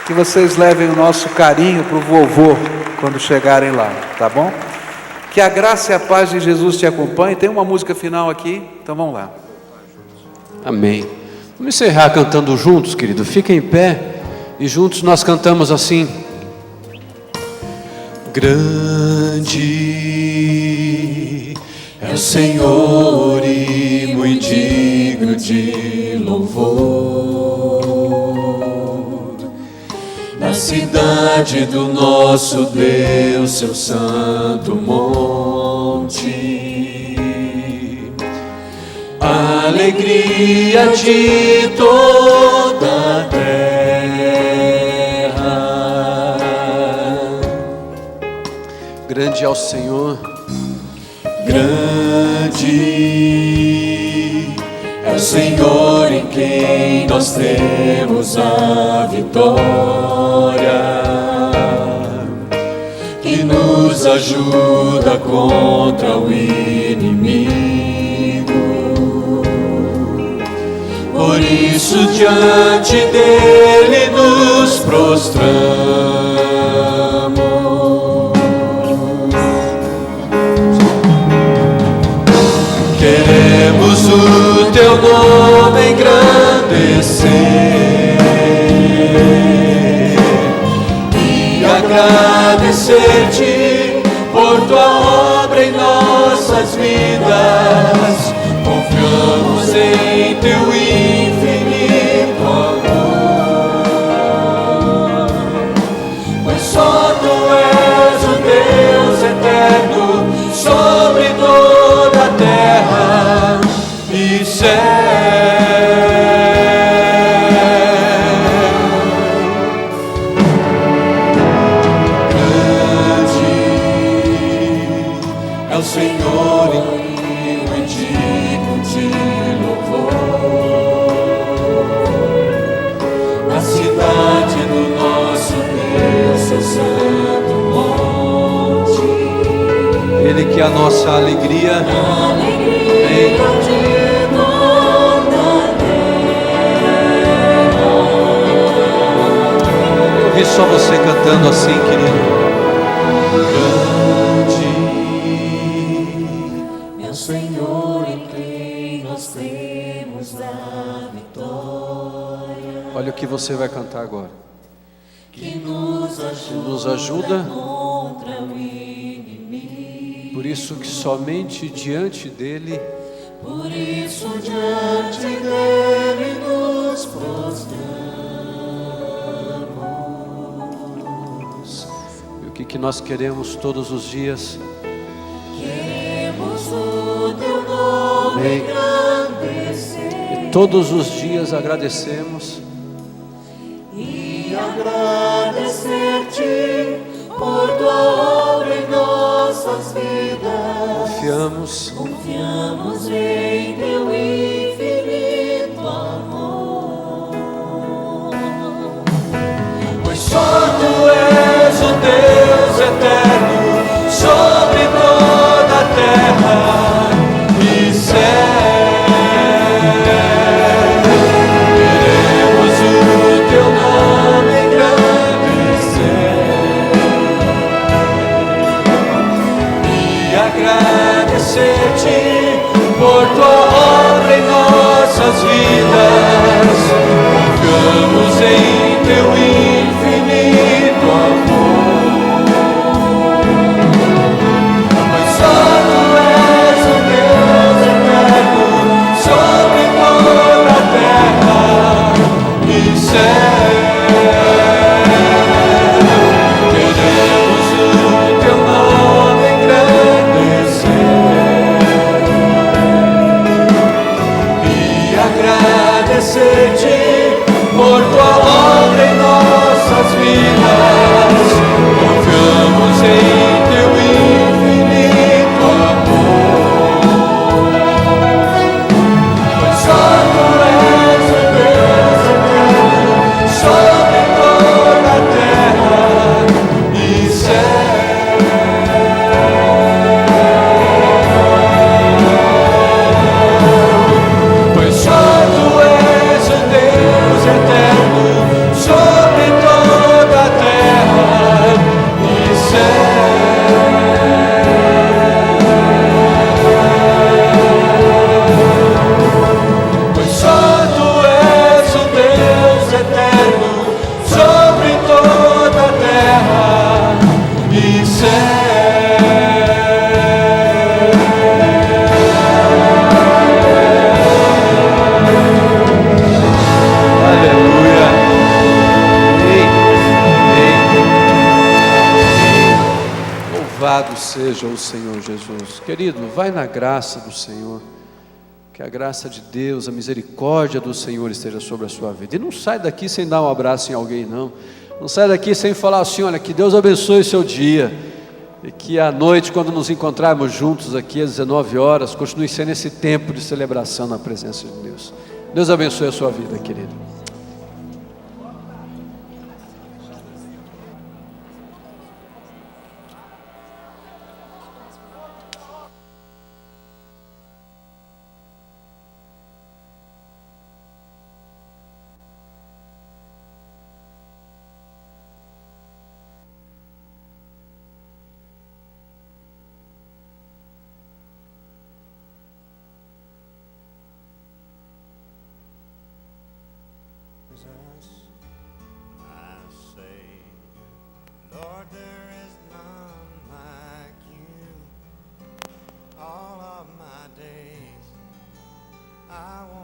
que vocês levem o nosso carinho para o vovô quando chegarem lá, tá bom? Que a graça e a paz de Jesus te acompanhem. Tem uma música final aqui, então vamos lá. Amém. Vamos encerrar cantando juntos, querido. Fica em pé e juntos nós cantamos assim. Grande é o Senhor e muito digno de louvor. Na cidade do nosso Deus, seu santo monte. A alegria de toda a terra. Grande é o Senhor, grande é o Senhor em quem nós temos a vitória, que nos ajuda contra o inimigo. Por isso diante dele nos prostramos. Queremos o teu nome engrandecer e agradecer-te por tua obra em nossas vidas. Confiamos em teu infinito amor, pois só tu és o Deus eterno sobre toda a terra e céu. Grande é o Senhor e digno de louvor. Na cidade do nosso Deus, seu santo monte. Ele que é a nossa alegria. Amém. Eu vi só você cantando assim, querido. Grande é o Senhor em quem nós temos a vitória. Olha o que você vai cantar agora. Que nos ajuda contra o inimigo. Por isso que somente diante dele, Por isso diante dele nos prostramos. e o que nós queremos todos os dias. Queremos o teu nome Amém. engrandecer E todos os dias agradecemos e agradecer-te por tua obra em nossas vidas. Confiamos em teu infinito amor, pois só tu és o Deus eterno sobre toda a terra e céu. Queremos o teu nome engrandecer e agradecer-te por tua Louvado seja o Senhor Jesus. Querido, vai na graça do Senhor. Que a graça de Deus, a misericórdia do Senhor esteja sobre a sua vida. E não sai daqui sem dar um abraço em alguém, não. Não sai daqui sem falar assim: olha, que Deus abençoe o seu dia. E que à noite, quando nos encontrarmos juntos aqui às 19 horas, continue sendo esse tempo de celebração na presença de Deus. Deus abençoe a sua vida, querido.